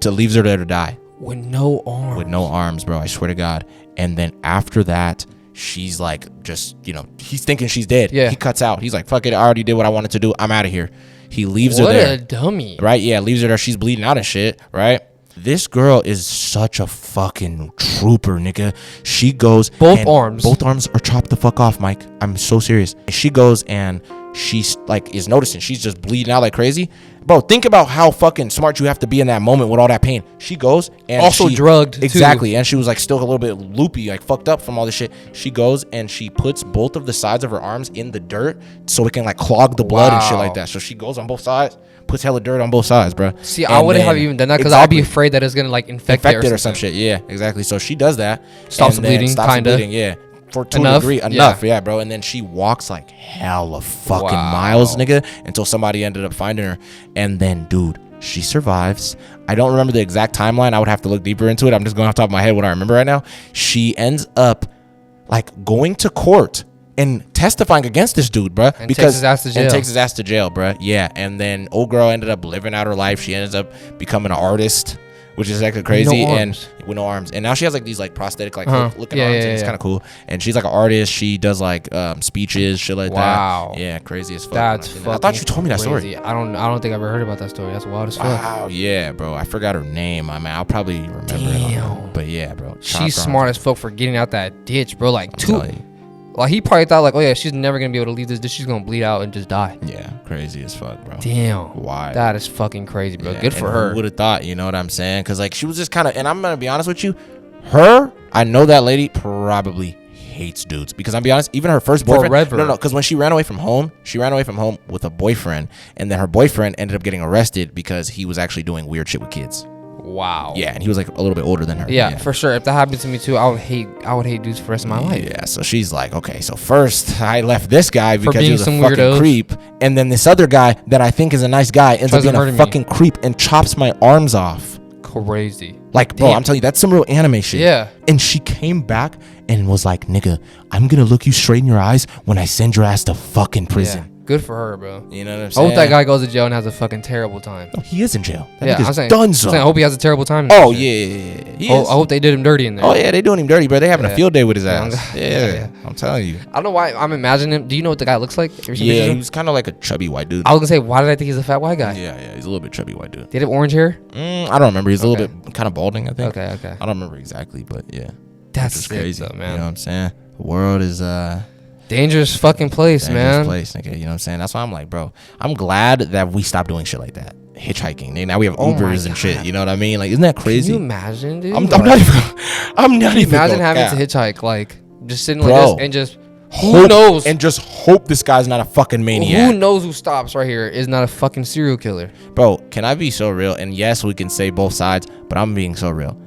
leaves her there to die. With no arms. With no arms, bro. I swear to God. And then after that, she's like, just, you know, he's thinking she's dead. Yeah. He cuts out. He's like, fuck it. I already did what I wanted to do. I'm out of here. He leaves her there. What a dummy. Right? Yeah, leaves her there. She's bleeding out and shit. Right? This girl is such a fucking trooper, nigga. She goes. Both arms are chopped the fuck off, Mike. I'm so serious. She goes and she's like, is noticing she's just bleeding out like crazy. Bro, think about how fucking smart you have to be in that moment with all that pain. She goes and also drugged. Exactly. Too. And she was like still a little bit loopy, like fucked up from all this shit. She goes and she puts both of the sides of her arms in the dirt so it can like clog the blood and shit like that. So she goes on both sides, puts hella dirt on both sides, bro. See, I wouldn't have even done that because I'd be afraid that it's gonna like infect it or some shit. Yeah, exactly. So she does that. Stops the bleeding, kinda. Yeah. To a degree, enough, yeah, bro. And then she walks like hella fucking miles, nigga, until somebody ended up finding her. And then, dude, she survives. I don't remember the exact timeline. I would have to look deeper into it. I'm just going off the top of my head what I remember right now. She ends up like going to court and testifying against this dude, bro, and takes his ass to jail, bro. Yeah, and then old girl ended up living out her life. She ends up becoming an artist, which is actually crazy, and with no arms. And now she has like these like prosthetic like looking arms, and it's kind of cool. And she's like an artist. She does like speeches, shit like that. Yeah, crazy as fuck. That's I thought you told me that story. I don't think I've ever heard about that story. That's wild as fuck. Wow, yeah, bro. I forgot her name. I mean, I'll probably remember it. But yeah, bro. She's smart as fuck for getting out that ditch, bro. Like Like he probably thought like, oh yeah, she's never gonna be able to leave this. She's gonna bleed out and just die. Yeah, crazy as fuck, bro. Damn. Why? That is fucking crazy, bro. Good for her. Who would have thought? You know what I'm saying? Because like she was just kind of, and I'm gonna be honest with you, I know that lady probably hates dudes because I'm be honest, even her first boyfriend. Forever. No, because when she ran away from home, with a boyfriend, and then her boyfriend ended up getting arrested because he was actually doing weird shit with kids. Wow. Yeah, and he was like a little bit older than her. Yeah, for sure. If that happened to me too, I would hate dudes for the rest of my life. Yeah, so she's like, okay, so first I left this guy because he was a fucking weirdos. creep, and then this other guy that I think is a nice guy ends up being a fucking creep and chops my arms off. Crazy. Like, bro, I'm telling you, that's some real anime shit. Yeah. And she came back and was like, nigga, I'm gonna look you straight in your eyes when I send your ass to fucking prison. Yeah. Good for her, bro. You know what I'm saying? I hope that guy goes to jail and has a fucking terrible time. No, he is in jail. I'm saying I hope he has a terrible time. Oh, yeah. I hope they did him dirty in there. Oh, yeah, they doing him dirty, bro. They having a field day with his ass. Yeah, I'm telling you. I don't know why I'm imagining him. Do you know what the guy looks like? Yeah, he was kind of like a chubby white dude. I was going to say, why did I think he's a fat white guy? Yeah, he's a little bit chubby white dude. Did he have orange hair? I don't remember. He's a little bit kind of balding, I think. Okay. I don't remember exactly, but yeah. That's crazy, though, man. You know what I'm saying? The world is dangerous fucking place, man. Place, nigga. You know what I'm saying? That's why I'm like, bro, I'm glad that we stopped doing shit like that. Hitchhiking. Now we have Ubers and shit. You know what I mean? Like, isn't that crazy? Can you imagine, dude? I'm not even imagine having to hitchhike, like just sitting like this and just who knows? And just hope this guy's not a fucking maniac. Who knows who stops right here is not a fucking serial killer. Bro, can I be so real? And yes, we can say both sides, but I'm being so real.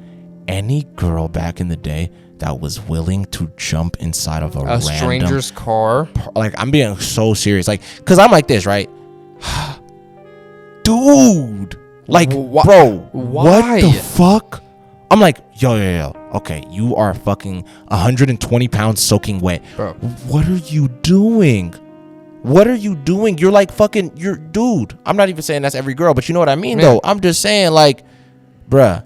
Any girl back in the day that was willing to jump inside of a stranger's car. Like, I'm being so serious. Like, because I'm like this, right? Dude. Like, bro, what the fuck? I'm like, yo. Okay, you are fucking 120 pounds soaking wet. Bro. What are you doing? You're like fucking, dude. I'm not even saying that's every girl, but you know what I mean, though. I'm just saying, like, bruh,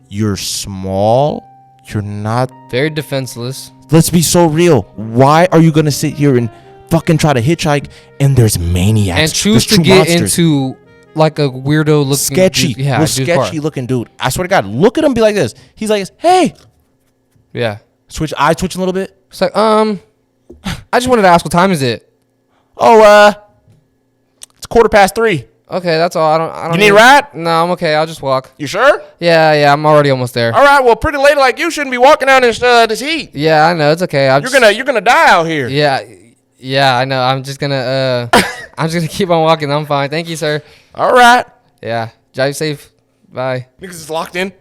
you're small. You're not very defenseless. Let's be so real. Why are you gonna sit here and fucking try to hitchhike, and there's maniacs and choose to get into like a weirdo looking sketchy, dude. sketchy looking dude. I swear to God, look at him, be like this. He's like, hey, switch a little bit. It's like, I just wanted to ask, what time is it? Oh, it's 3:15. Okay, that's all. I don't. You need a ride? No, I'm okay. I'll just walk. You sure? Yeah, I'm already almost there. All right. Well, pretty lady like you shouldn't be walking out in this heat. Yeah, I know. It's okay. You're gonna die out here. Yeah, I know. I'm just gonna keep on walking. I'm fine. Thank you, sir. All right. Yeah. Drive safe. Bye. Niggas is locked in.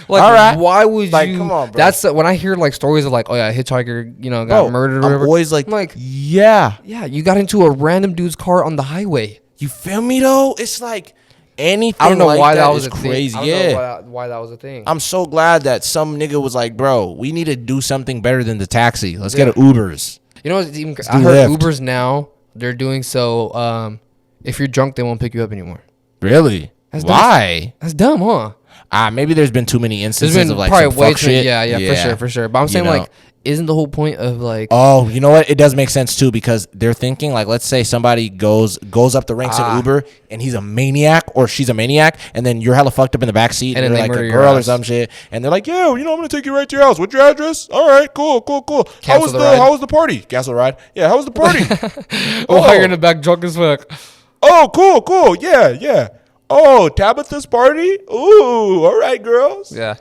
Like, all right. Why would like, you? Come on, bro. That's when I hear like stories of like, oh yeah, hitchhiker, got murdered or whatever. I'm always like, yeah, you got into a random dude's car on the highway. You feel me though? It's like anything. I don't know like why that was crazy. I don't know why that was a thing. I'm so glad that some nigga was like, bro, we need to do something better than the taxi. Let's get an Ubers. You know, I heard Ubers now they're doing so. If you're drunk, they won't pick you up anymore. Really? Why? That's dumb, huh? Maybe there's been too many instances of like probably some fuck shit. Yeah, for sure. But I'm saying like, isn't the whole point of like? Oh, you know what? It does make sense too, because they're thinking like, let's say somebody goes up the ranks in Uber and he's a maniac or she's a maniac, and then you're hella fucked up in the back seat and you're like a girl or some shit, and they're like, yo, I'm gonna take you right to your house. What's your address? All right, cool. How was the party? Cancel the ride. Yeah, how was the party? You're in the back drunk as fuck. Oh, cool. Yeah. Oh, Tabitha's party? Ooh, all right, girls. Yeah.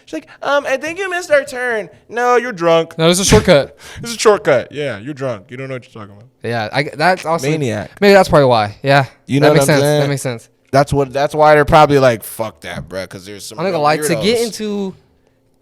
She's like, I think you missed our turn. No, you're drunk. No, it's a shortcut. It's a shortcut. Yeah, you're drunk. You don't know what you're talking about. Yeah, that's also maniac. Maybe that's probably why. Yeah, that makes sense. That makes sense. That's why they're probably like, fuck that, bro. Because there's some. I'm not gonna lie, to get into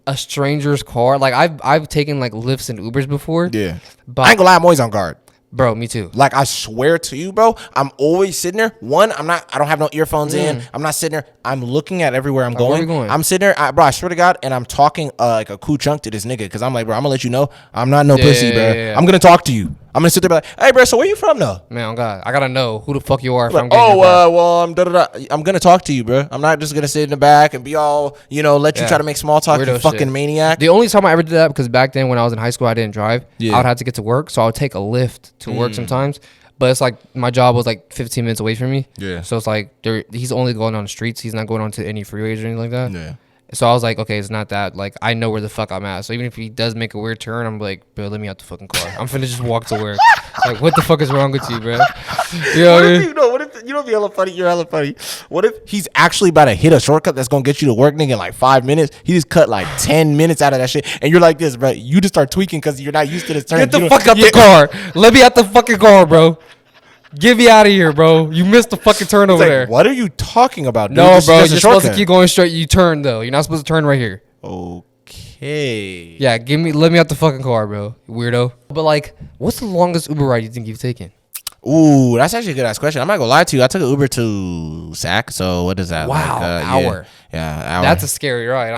a stranger's car. Like I've taken like Lyfts and Ubers before. Yeah, but I ain't gonna lie, I'm always on guard. Bro, me too. Like, I swear to you, bro, I'm always sitting there. One, I don't have no earphones in. I'm not sitting there. I'm looking at everywhere I'm going. Where are you going? I'm sitting there, bro, I swear to God, and I'm talking like a cool chunk to this nigga, because I'm like, bro, I'm gonna let you know I'm not no pussy, bro. Yeah. I'm gonna talk to you. I'm gonna sit there and be like, hey, bro, so where you from, though? Man, oh God, I gotta know who the fuck you are. Like, I'm gonna talk to you, bro. I'm not just gonna sit in the back and be all, let you try to make small talk, you fucking maniac. The only time I ever did that, because back then when I was in high school, I didn't drive. I would have to get to work, so I would take a Lyft to work sometimes. But it's like my job was like 15 minutes away from me. Yeah. So it's like he's only going on the streets. He's not going on to any freeways or anything like that. Yeah. So I was like, okay, it's not that. Like, I know where the fuck I'm at. So even if he does make a weird turn, I'm like, bro, let me out the fucking car. I'm finna just walk to work. Like, what the fuck is wrong with you, bro? What if you know, be hella funny? You're hella funny. What if he's actually about to hit a shortcut that's gonna get you to work, nigga, in like 5 minutes? He just cut like 10 minutes out of that shit, and you're like this, bro. You just start tweaking because you're not used to this turn. Get the fuck out the car. Let me out the fucking car, bro. Get me out of here, bro. You missed the fucking turn over there. What are you talking about, dude? No, bro. You're supposed to keep going straight. You turn, though. You're not supposed to turn right here. Okay. Yeah, let me out the fucking car, bro. Weirdo. But, like, what's the longest Uber ride you think you've taken? Ooh, that's actually a good ass question. I'm not gonna lie to you. I took an Uber to Sac. So what is that? Wow, like, hour. Yeah, hour. That's a scary ride.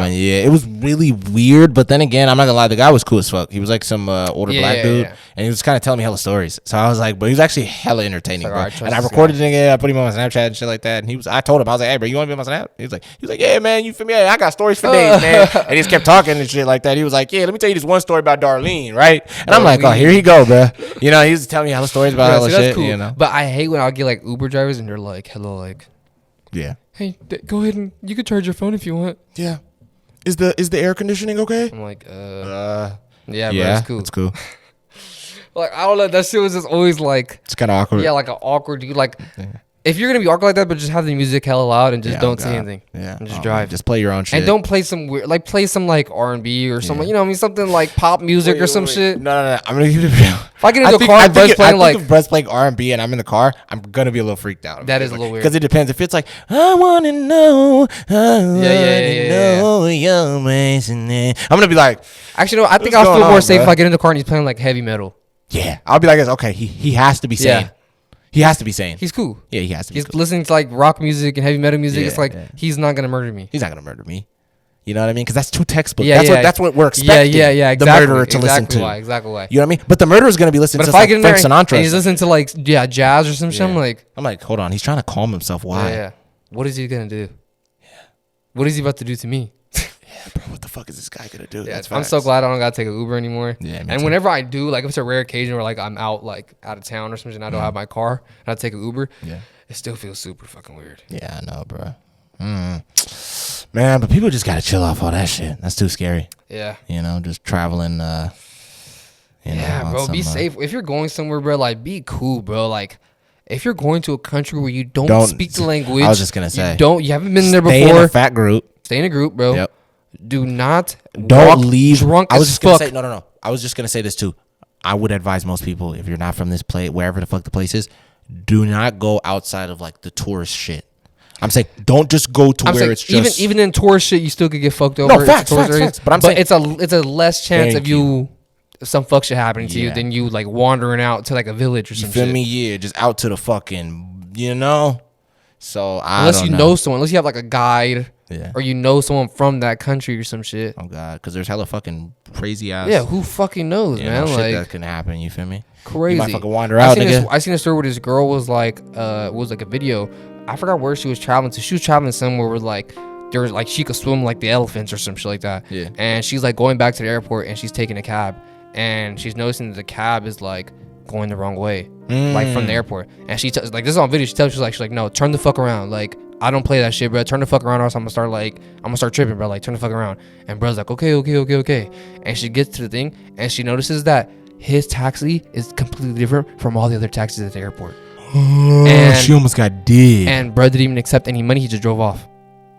Yeah, it was really weird. But then again, I'm not gonna lie. The guy was cool as fuck. He was like some older black dude, and he was kind of telling me hella stories. So I was like, but he was actually hella entertaining, bro. Right, and I recorded the nigga. I put him on my Snapchat and shit like that. And I told him, I was like, hey, bro, you want to be on my Snap? He was like, yeah, man, you feel me? I got stories for days, man. And he just kept talking and shit like that. He was like, yeah, let me tell you this one story about Darlene, right? And I'm like, oh, here he go, bro. He was telling me hella stories about hella shit, cool. But I hate when I'll get like Uber drivers and they're like, hello, like, yeah. Hey, go ahead and you can charge your phone if you want. Yeah. Is the air conditioning okay? I'm like, yeah, bro, it's cool. Like, I don't know. That shit was just always like, it's kind of awkward. Yeah, like an awkward dude. Like, if you're gonna be awkward like that, but just have the music hella loud and just don't say anything. Yeah. And just drive. Just play your own shit. And don't play some weird, like play some like R&B or something. You know what I mean? Something like pop music or some shit. No. I'm gonna give it a real. If I get into a car and Brett's playing like, if Brett's playing R&B and I'm in the car, I'm gonna be a little freaked out. That is a little weird. Because it depends. If it's like, I wanna know, your amazing. I'm gonna be like, actually, no. I think I'll feel more safe if I get in the car and he's playing like heavy metal. Yeah, I'll be like, okay, he has to be sane. Yeah. He has to be sane. He's cool. Yeah, he has to be. He's listening to like rock music and heavy metal music. It's like he's not gonna murder me. He's not gonna murder me. You know what I mean? Because that's too textbook. That's what we're expecting. Yeah. Exactly. The murderer to listen to. Exactly why. You know what I mean? But the murderer's gonna be listening to like Frank Sinatra. And he's listening to like jazz or some shit. I'm like, hold on. He's trying to calm himself. Why? Yeah. What is he gonna do? Yeah. What is he about to do to me? Yeah, bro. What the fuck is this guy gonna do? Yeah, I'm so glad I don't gotta take an Uber anymore. Yeah, and whenever I do, like if it's a rare occasion where like I'm out of town or something, and I don't have my car, and I take an Uber. Yeah, it still feels super fucking weird. Yeah, I know, bro. Man, but people just gotta chill off all that shit. That's too scary. Yeah, just traveling. Yeah, bro, be safe. If you're going somewhere, bro, like be cool, bro. Like if you're going to a country where you don't speak the language, I was just gonna say, you haven't been there before. Stay in a fat group. Stay in a group, bro. Yep. Don't leave drunk I was as just fuck. gonna say no. I was just gonna say this too. I would advise most people, if you're not from this place, wherever the fuck the place is, do not go outside of like the tourist shit. I'm saying don't just go to where it's just even in tourist shit, you still could get fucked over. No, facts. But I'm saying it's a less chance of you. Some fuck shit happening to you than you like wandering out to like a village or some shit. You feel me? Yeah, just out to the fucking, So unless you know someone, unless you have like a guide, or you know someone from that country or some shit. Oh god, because there's hella fucking crazy ass. Yeah, who fucking knows, man? Shit like that can happen. You feel me? Crazy. You might fucking wander out. I seen a story where this girl was like a video. I forgot where she was traveling to. She was traveling somewhere where like there was like she could swim like the elephants or some shit like that. Yeah. And she's like going back to the airport and she's taking a cab. And she's noticing that the cab is like going the wrong way, like from the airport. And she like this is on video. She's like, no, turn the fuck around. Like I don't play that shit, bro. Turn the fuck around, or else I'm gonna start tripping, bro. Like turn the fuck around. And bro's like, okay. And she gets to the thing, and she notices that his taxi is completely different from all the other taxis at the airport. And she almost got dead. And bro didn't even accept any money. He just drove off.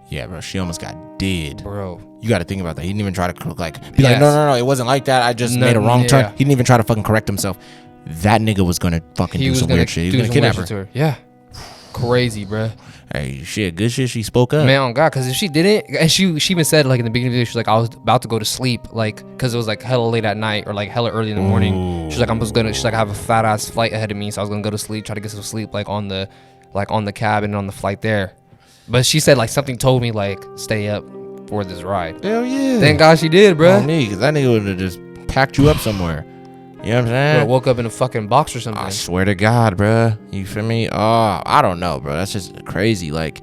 Yeah, bro. She almost got dead, bro. You got to think about that. He didn't even try to like no, it wasn't like that. I just made a wrong turn. He didn't even try to fucking correct himself. That nigga was gonna fucking do some weird shit. He was gonna kidnap her. Yeah, crazy, bro. Hey, shit, good shit. She spoke up, man. On God, because if she didn't, and she even said like in the beginning of the video, she's like, I was about to go to sleep, like because it was like hella late at night or like hella early in the morning. She's like, I have a fat ass flight ahead of me, so I was gonna go to sleep, try to get some sleep, like on the cab and on the flight there. But she said like something told me like stay up for this ride. Hell yeah. Thank God she did, bro. On me, because that nigga would have just packed you up somewhere. You know what I'm saying? Woke up in a fucking box or something. I swear to God, bro. You feel me? Oh, I don't know, bro. That's just crazy. Like,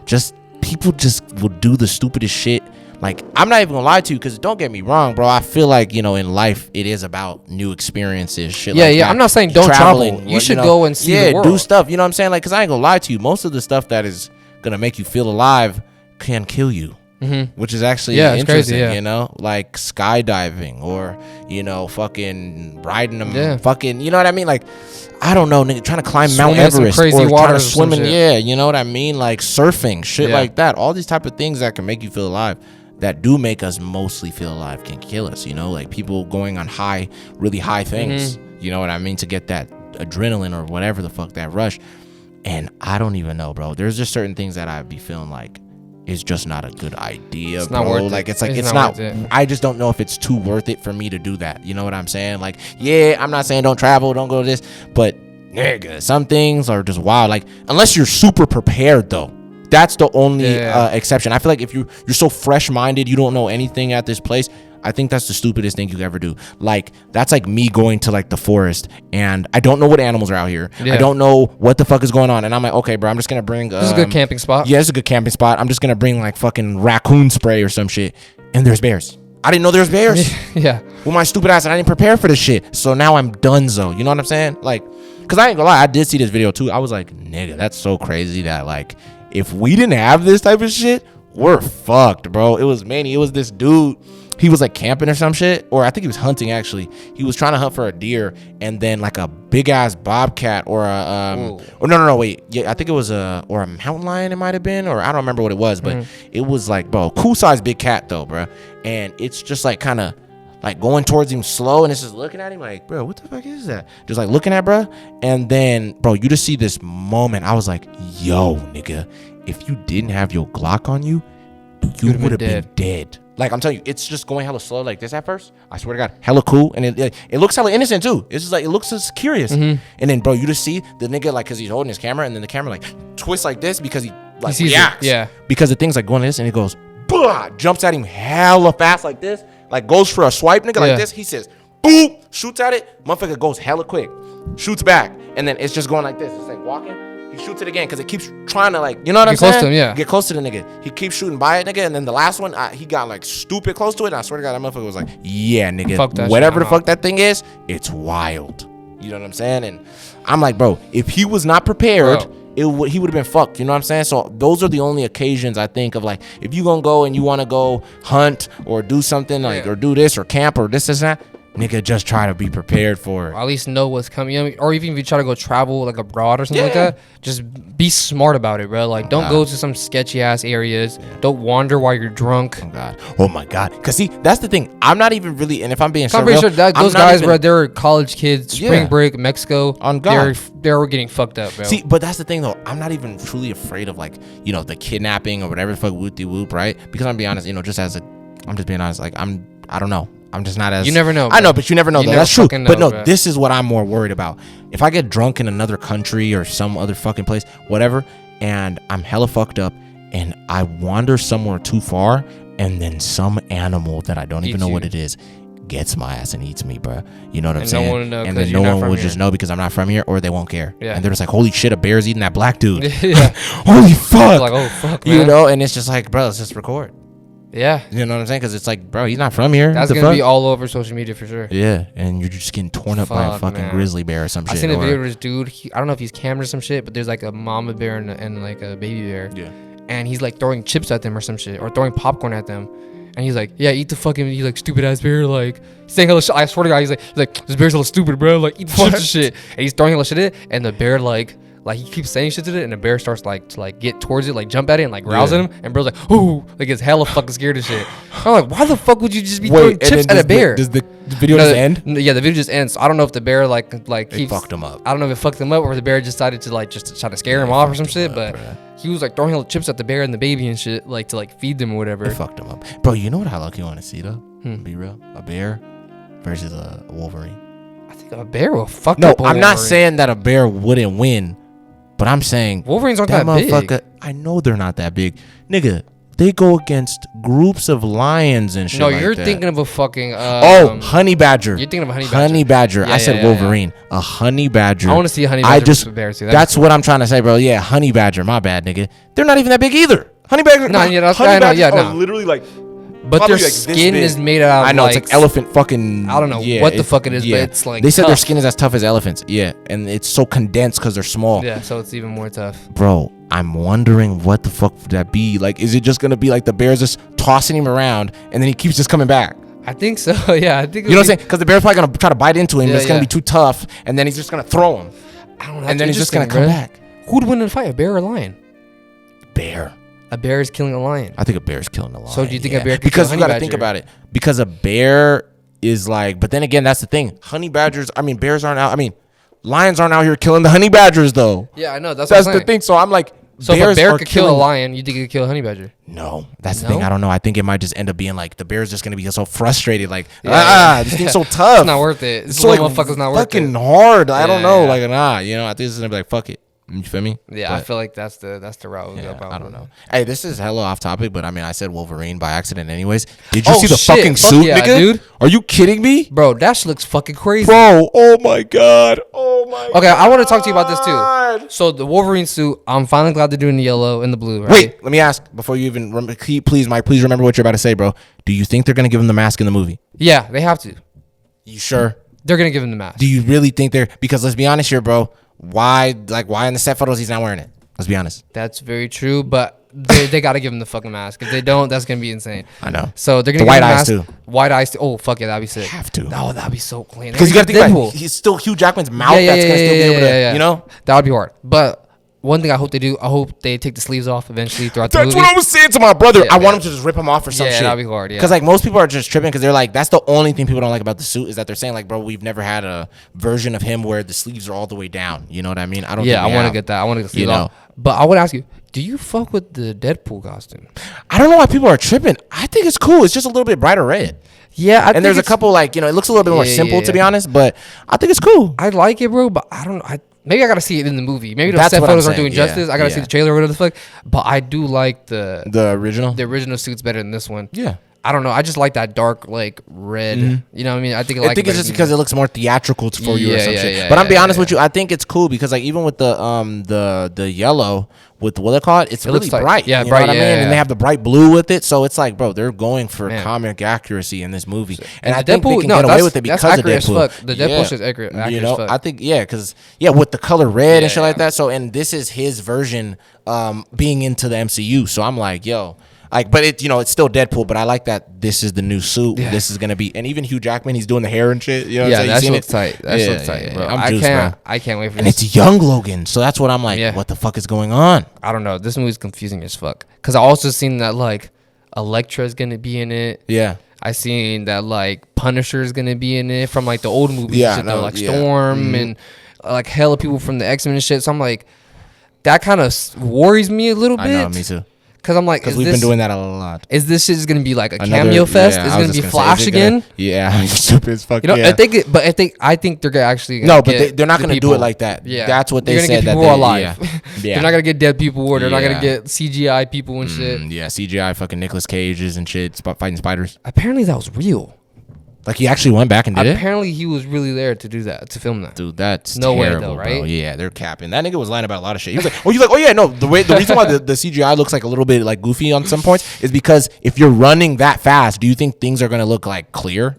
just people just will do the stupidest shit. Like, I'm not even gonna lie to you, because don't get me wrong, bro. I feel like, in life, it is about new experiences, shit like that. Yeah, I'm not saying don't travel. You should go and see the world. Do stuff. You know what I'm saying? Like, because I ain't gonna lie to you. Most of the stuff that is gonna make you feel alive can kill you. Which is actually interesting, crazy, like skydiving or, fucking riding them, fucking, you know what I mean? Like, I don't know, nigga, trying to climb Mount Everest or trying to swim in, you know what I mean? Like surfing, shit like that. All these type of things that can make you feel alive, that do make us mostly feel alive, can kill us, like people going on really high things, you know what I mean? To get that adrenaline or whatever the fuck, that rush. And I don't even know, bro. There's just certain things that I'd be feeling like, it's just not a good idea, bro. Not worth like it's not I just don't know if it's too worth it for me to do that. You know what I'm saying? Like, yeah, I'm not saying don't travel, don't go to this, but nigga, some things are just wild. Like, unless you're super prepared though. That's the only exception. I feel like if you're so fresh minded, you don't know anything at this place, I think that's the stupidest thing you could ever do. Like, that's like me going to like the forest and I don't know what animals are out here. I don't know what the fuck is going on. And I'm like, okay, bro, I'm just going to bring... this is a good camping spot. Yeah, it's a good camping spot. I'm just going to bring like fucking raccoon spray or some shit. And there's bears. I didn't know there was bears. Yeah. With my stupid ass, and I didn't prepare for this shit. So now I'm donezo. You know what I'm saying? Like, because I ain't gonna lie, I did see this video too. I was like, nigga, that's so crazy that like, if we didn't have this type of shit, we're fucked, bro. It was this dude. He was like camping or some shit, or I think he was hunting actually. He was trying to hunt for a deer, and then like a big ass bobcat or a wait, yeah, I think it was a mountain lion. It might have been, or I don't remember what it was, but it was like, bro, cool size big cat though, bro. And it's just like kind of like going towards him slow, and it's just looking at him like, bro, what the fuck is that? Just like looking at bro, and then bro, you just see this moment. I was like, yo, nigga, if you didn't have your Glock on you, you would have been dead. Like, I'm telling you, it's just going hella slow like this at first. I swear to God, hella cool. And it looks hella innocent, too. It's just like, it looks just curious. And then, bro, you just see the nigga, like, because he's holding his camera, and then the camera, like, twists like this because he, like, reacts. Yeah. Because the thing's, like, going like this, and it goes, bah, jumps at him hella fast like this, like, goes for a swipe, nigga, like this. He says, boop, shoots at it. Motherfucker goes hella quick, shoots back, and then it's just going like this. It's like walking. He shoots it again because it keeps trying to, like, you know what I'm saying? Get close to him, yeah. Get close to the nigga. He keeps shooting by it, nigga. And then the last one, he got, like, stupid close to it. And I swear to God, that motherfucker was like, yeah, nigga. Whatever the fuck that thing is, it's wild. You know what I'm saying? And I'm like, bro, if he was not prepared, he would have been fucked. You know what I'm saying? So those are the only occasions I think of, like, if you gonna go and you want to go hunt or do something, like, or do this or camp or this and that, nigga, just try to be prepared for it. Or at least know what's coming. You know, or even if you try to go travel, like, abroad or something like that, just be smart about it, bro. Like, don't go to some sketchy ass areas. Don't wander while you're drunk. Oh my God. Because see, that's the thing. I'm not even really, and if I'm being I'm pretty sure that those guys, bro, they're college kids, spring break, Mexico. On God. They're getting fucked up, bro. See, but that's the thing, though. I'm not even truly afraid of, like, you know, the kidnapping or whatever the fuck whoop-de-whoop, right? Because I'm being honest, you know, I'm just being honest. Like, I don't know. I'm just not as... You never know, bro. I know, but you never know. That's true. But no, bro. This is what I'm more worried about. If I get drunk in another country or some other fucking place, whatever, and I'm hella fucked up, and I wander somewhere too far, and then some animal that I don't even know what it is gets my ass and eats me, bro. You know what I'm saying? No one will know, and then no one will just know because I'm not from here, or they won't care. Yeah. And they're just like, holy shit, a bear's eating that black dude. Holy fuck. Like, oh, fuck, man. You know, and it's just like, bro, let's just record. Yeah. You know what I'm saying? Because it's like, bro, he's not from here. That's going to be all over social media for sure. Yeah. And you're just getting torn up by a fucking grizzly bear or some shit. I seen a video of this dude. I don't know if he's camera or some shit, but there's like a mama bear and like a baby bear. Yeah. And he's like throwing chips at them or some shit, or throwing popcorn at them. And he's like, yeah, eat the fucking, he's like, stupid ass bear. Like, saying hella shit. I swear to God, he's like, this bear's a little stupid, bro. Like, eat the chips and shit. And he's throwing hella shit at it. And the bear, like he keeps saying shit to it, and the bear starts to get towards it, like jump at it and like rouse at him, and bro's like, ooh, like gets hella fucking scared of shit. I'm like, why the fuck would you just be throwing chips at a bear? Does the video just end? Yeah, the video just ends. So I don't know if the bear like he fucked him up. I don't know if it fucked him up or the bear decided to like just try to scare him off or some shit, but he was like throwing hella chips at the bear and the baby and shit, like to like feed them or whatever. It fucked him up, bro. You know what I lucky want to see though? Be real, a bear versus a Wolverine. I think a bear will fuck up. No, I'm not saying that a bear wouldn't win. But I'm saying Wolverines aren't that big. I know they're not that big, nigga. They go against groups of lions and shit. No, you're thinking of a fucking honey badger. You're thinking of a honey badger. Honey badger. I said Wolverine. A honey badger. I want to see a honey badger versus a bear too. That's what I'm trying to say, bro. Yeah, honey badger. My bad, nigga. They're not even that big either. Honey badger. No, yeah, literally like. But their skin is made out of, I know, it's like elephant fucking... I don't know what the fuck it is, but it's like They said their skin is as tough as elephants. Yeah, and it's so condensed because they're small. Yeah, so it's even more tough. Bro, I'm wondering what the fuck would that be? Like, is it just going to be like the bear's just tossing him around and then he keeps just coming back? I think so, yeah. I think you know what I'm saying? Because the bear's probably going to try to bite into him, but it's going to be too tough, and then he's just going to throw him. I don't know. And then he's just going to come back. Who'd win in a fight, a bear or a lion? Bear. A bear is killing a lion. I think a bear is killing a lion. So do you think a bear could because kill a you got to think about it. Because a bear is like, but then again, that's the thing. Honey badgers, bears aren't out. Lions aren't out here killing the honey badgers though. Yeah, I know. That's the thing. So I'm like, so if a bear could kill a lion, you think it could kill a honey badger? No, that's the thing. I don't know. I think it might just end up being like the bear's just gonna be so frustrated, like this thing's so tough. It's not worth it. This so like motherfucker's not worth it. Fucking hard. I don't know. Like you know, I think it's gonna be like fuck it. You feel me? Yeah, but I feel like that's the route we'll go about. I don't know. Hey, this is hella off topic, but I said Wolverine by accident anyways. Did you see the fucking suit, nigga? Dude. Are you kidding me? Bro, that shit looks fucking crazy. Bro, oh my god. Okay, I want to talk to you about this too. So the Wolverine suit, I'm finally glad they're doing the yellow and the blue, right? Wait, let me ask, before you even, please, Mike, please remember what you're about to say, bro. Do you think they're going to give him the mask in the movie? Yeah, they have to. You sure? They're going to give him the mask. Do you really think because let's be honest here, bro. Why in the set photos he's not wearing it? Let's be honest. That's very true, but they got to give him the fucking mask. If they don't, that's going to be insane. I know. So they're going to give him the mask. White eyes too. White eyes too. Oh, fuck yeah, that'd be sick. Have to. Oh, that'd be so clean. Because you got to think about it. He's still Hugh Jackman's mouth that's going to still be able to, you know? That would be hard. But one thing I hope they do, I hope they take the sleeves off eventually throughout the movie. That's what I was saying to my brother. I want him to just rip them off or some shit. Yeah, that'd be hard, yeah. Because like most people are just tripping because they're like, that's the only thing people don't like about the suit is that they're saying like, bro, we've never had a version of him where the sleeves are all the way down. You know what I mean? I don't. Yeah, I want to get that. I want to get the sleeves off. But I want to ask you, do you fuck with the Deadpool costume? I don't know why people are tripping. I think it's cool. It's just a little bit brighter red. Yeah, and there's a couple like, you know, it looks a little bit more simple to be honest, but I think it's cool. I like it, bro, but I don't know. Maybe I gotta see it in the movie. Maybe the set photos aren't doing justice. I gotta see the trailer or whatever the fuck. But I do like the original. The original suit's better than this one. Yeah. I don't know. I just like that dark, like red. Mm-hmm. You know what I mean? I think it's just because it looks more theatrical for you or some shit. But I'm be honest with you. I think it's cool because like even with the yellow with what they call it, it's really bright. Yeah, you bright. Know what I mean? And they have the bright blue with it, so it's like, bro, they're going for comic accuracy in this movie, and I think they can get away with it because of Deadpool. The Deadpool shit's accurate. You know, I think because with the color red and shit like that. So and this is his version being into the MCU. So I'm like, yo. Like, but it's still Deadpool. But I like that this is the new suit. Yeah. This is gonna be, and even Hugh Jackman, he's doing the hair and shit. You know, that looks tight. That looks tight, bro. I can't wait for and this. And it's young Logan, so that's what I'm like. What the fuck is going on? I don't know. This movie's confusing as fuck. Cause I also seen that like Elektra's gonna be in it. Yeah. I seen that like Punisher's gonna be in it from like the old movies. Yeah, like Storm and like hella people from the X-Men and shit. So I'm like, that kind of worries me a little bit. I know, me too. Cause I'm like, because we've been doing that a lot. Is this shit gonna be like a cameo fest? Is it gonna be Flash again? Yeah, stupid as fuck. I think they're actually they're not gonna do it like that. Yeah, that's what they said. They're gonna get people alive. They're not gonna get dead people, or they're not gonna get CGI people and shit. Yeah, CGI fucking Nicolas Cages and shit fighting spiders. Apparently that was real. Like he actually went back and did it? Apparently he was really there to do that, to film that. Dude, that's no terrible, way though, right? Bro. Yeah, they're capping. That nigga was lying about a lot of shit. He was like, the reason why the CGI looks like a little bit like goofy on some points is because if you're running that fast, do you think things are gonna look like clear?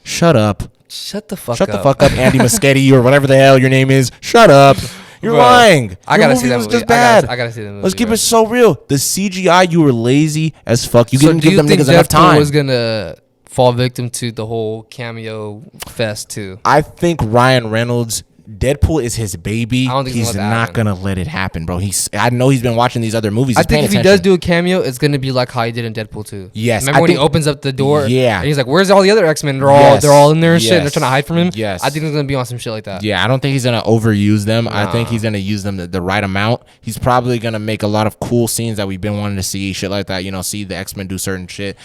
Shut up. Shut the fuck up, Andy Muschietti or whatever the hell your name is. Shut up. You're lying. I gotta see that movie. Just bad. I gotta see that movie. Let's keep it so real. The CGI, you were lazy as fuck. You didn't give them niggas enough time. Was gonna fall victim to the whole cameo fest too? I think Ryan Reynolds, Deadpool is his baby. I don't think he's not gonna let it happen, bro. I know he's been watching these other movies. I think if he does do a cameo, it's gonna be like how he did in Deadpool 2. Yes. Remember when he opens up the door? Yeah. And he's like, "Where's all the other X-Men? They're all in there and shit. And they're trying to hide from him." Yes. I think it's gonna be on some shit like that. Yeah, I don't think he's gonna overuse them. Nah. I think he's gonna use them the right amount. He's probably gonna make a lot of cool scenes that we've been wanting to see, shit like that. See the X-Men do certain shit.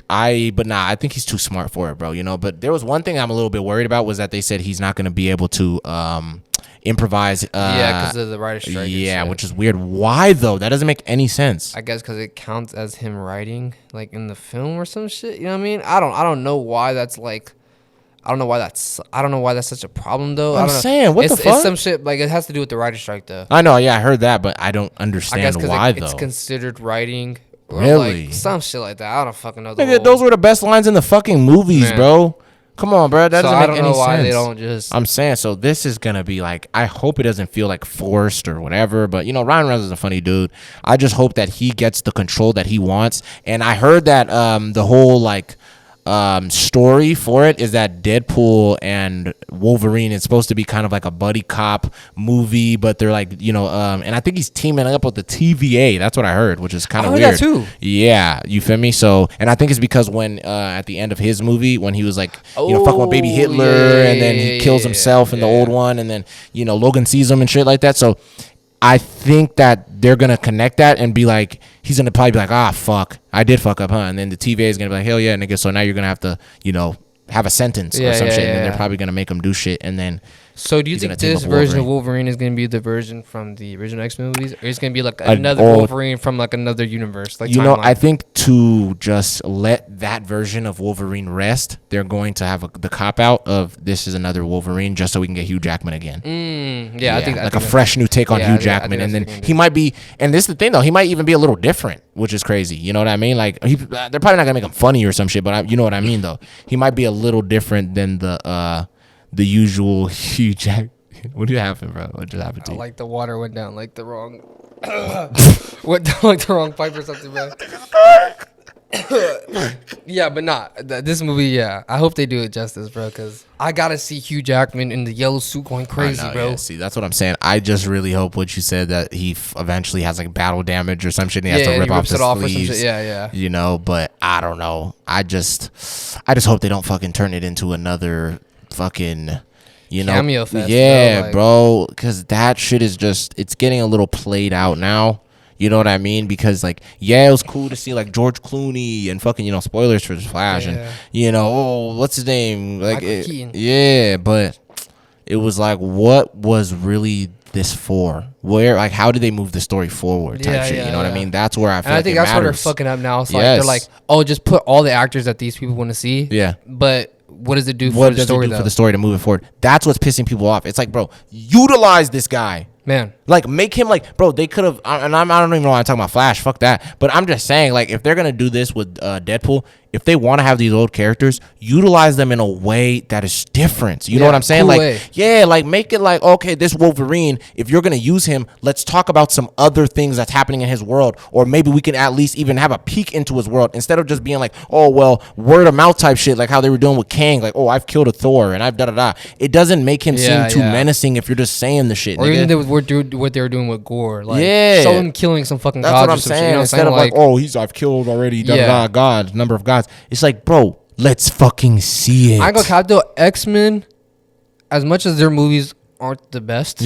I think he's too smart for it, bro. But there was one thing I'm a little bit worried about was that they said he's not going to be able to improvise. Because of the writer's strike. Yeah, which is weird. Why though? That doesn't make any sense. I guess because it counts as him writing, like in the film or some shit. You know what I mean? I don't know why that's like. I don't know why that's such a problem though. I'm saying, what the fuck? It's some shit like it has to do with the writer's strike though. I know, yeah, I heard that, but I don't understand why though. It's considered writing. Really? Like some shit like that. I don't fucking know. Nigga, those were the best lines in the fucking movies, bro. Come on, bro. That doesn't make any sense. I don't know why they don't just. I'm saying, so this is gonna be like. I hope it doesn't feel like forced or whatever. But Ryan Reynolds is a funny dude. I just hope that he gets the control that he wants. And I heard that the whole like. Story for it is that Deadpool and Wolverine is supposed to be kind of like a buddy cop movie, but they're like, and I think he's teaming up with the TVA. That's what I heard, which is kind of weird. That too. Yeah, you feel me? So, and I think it's because when at the end of his movie, when he was like, fucking with baby Hitler, and then he kills himself in the old one, and then Logan sees him and shit like that. So. I think that they're gonna connect that and be like, he's gonna probably be like, fuck, I did fuck up, huh? And then the TVA is gonna be like, hell yeah, nigga. So now you're gonna have to, have a sentence or some shit, and then they're probably gonna make him do shit, and then. So do you think this version of Wolverine is gonna be the version from the original X-Men movies, or is it gonna be like another Wolverine from like another universe? Like I think to just let that version of Wolverine rest, they're going to have the cop out of this is another Wolverine, just so we can get Hugh Jackman again. I think a fresh new take on Hugh Jackman, and then he might be. And this is the thing though, he might even be a little different, which is crazy. You know what I mean? Like they're probably not gonna make him funny or some shit, but you know what I mean though. He might be a little different than the usual Hugh Jack. What did happen, bro? What just happened to you? Like the water went down like the wrong went down like the wrong pipe or something, bro. Yeah, but this movie, I hope they do it justice, bro, because I gotta see Hugh Jackman in the yellow suit going crazy, bro. Yeah, see, that's what I'm saying. I just really hope what you said, that he eventually has like battle damage or some shit, and he has to rip off his sleeves. Yeah. But I don't know. I just hope they don't fucking turn it into another fucking cameo fest, bro, because that shit is it's getting a little played out now. You know what I mean? Because it was cool to see like George Clooney and fucking spoilers for Flash and what's his name, like Michael Keaton. But it was like, what was really this for? Where, like, how do they move the story forward? Type shit. You know what I mean? That's where I feel. And like I think that's where they're fucking up now. It's like they're like, oh, just put all the actors that these people want to see. Yeah. But what does it do for the story? For the story to move it forward? That's what's pissing people off. It's like, bro, utilize this guy. Man, like, make him like, bro, they could have, and I don't even know why I'm talking about Flash, fuck that, but I'm just saying, like, if they're gonna do this with Deadpool, if they want to have these old characters, utilize them in a way that is different. You know what I'm saying? Cool, like, yeah, like, make it like, okay, this Wolverine, if you're gonna use him, let's talk about some other things that's happening in his world, or maybe we can at least even have a peek into his world, instead of just being like, oh, well, word of mouth type shit, like how they were doing with Kang, like, oh, I've killed a Thor, and I've da-da-da. It doesn't make him seem too menacing if you're just saying the shit. Or even what they were doing with Gore, like, show him killing some fucking gods. That's what I'm saying. Shit, you know, instead of like, oh, I've killed already, God, number of gods. It's like, bro, let's fucking see it. I go cap though. X-Men, as much as their movies aren't the best,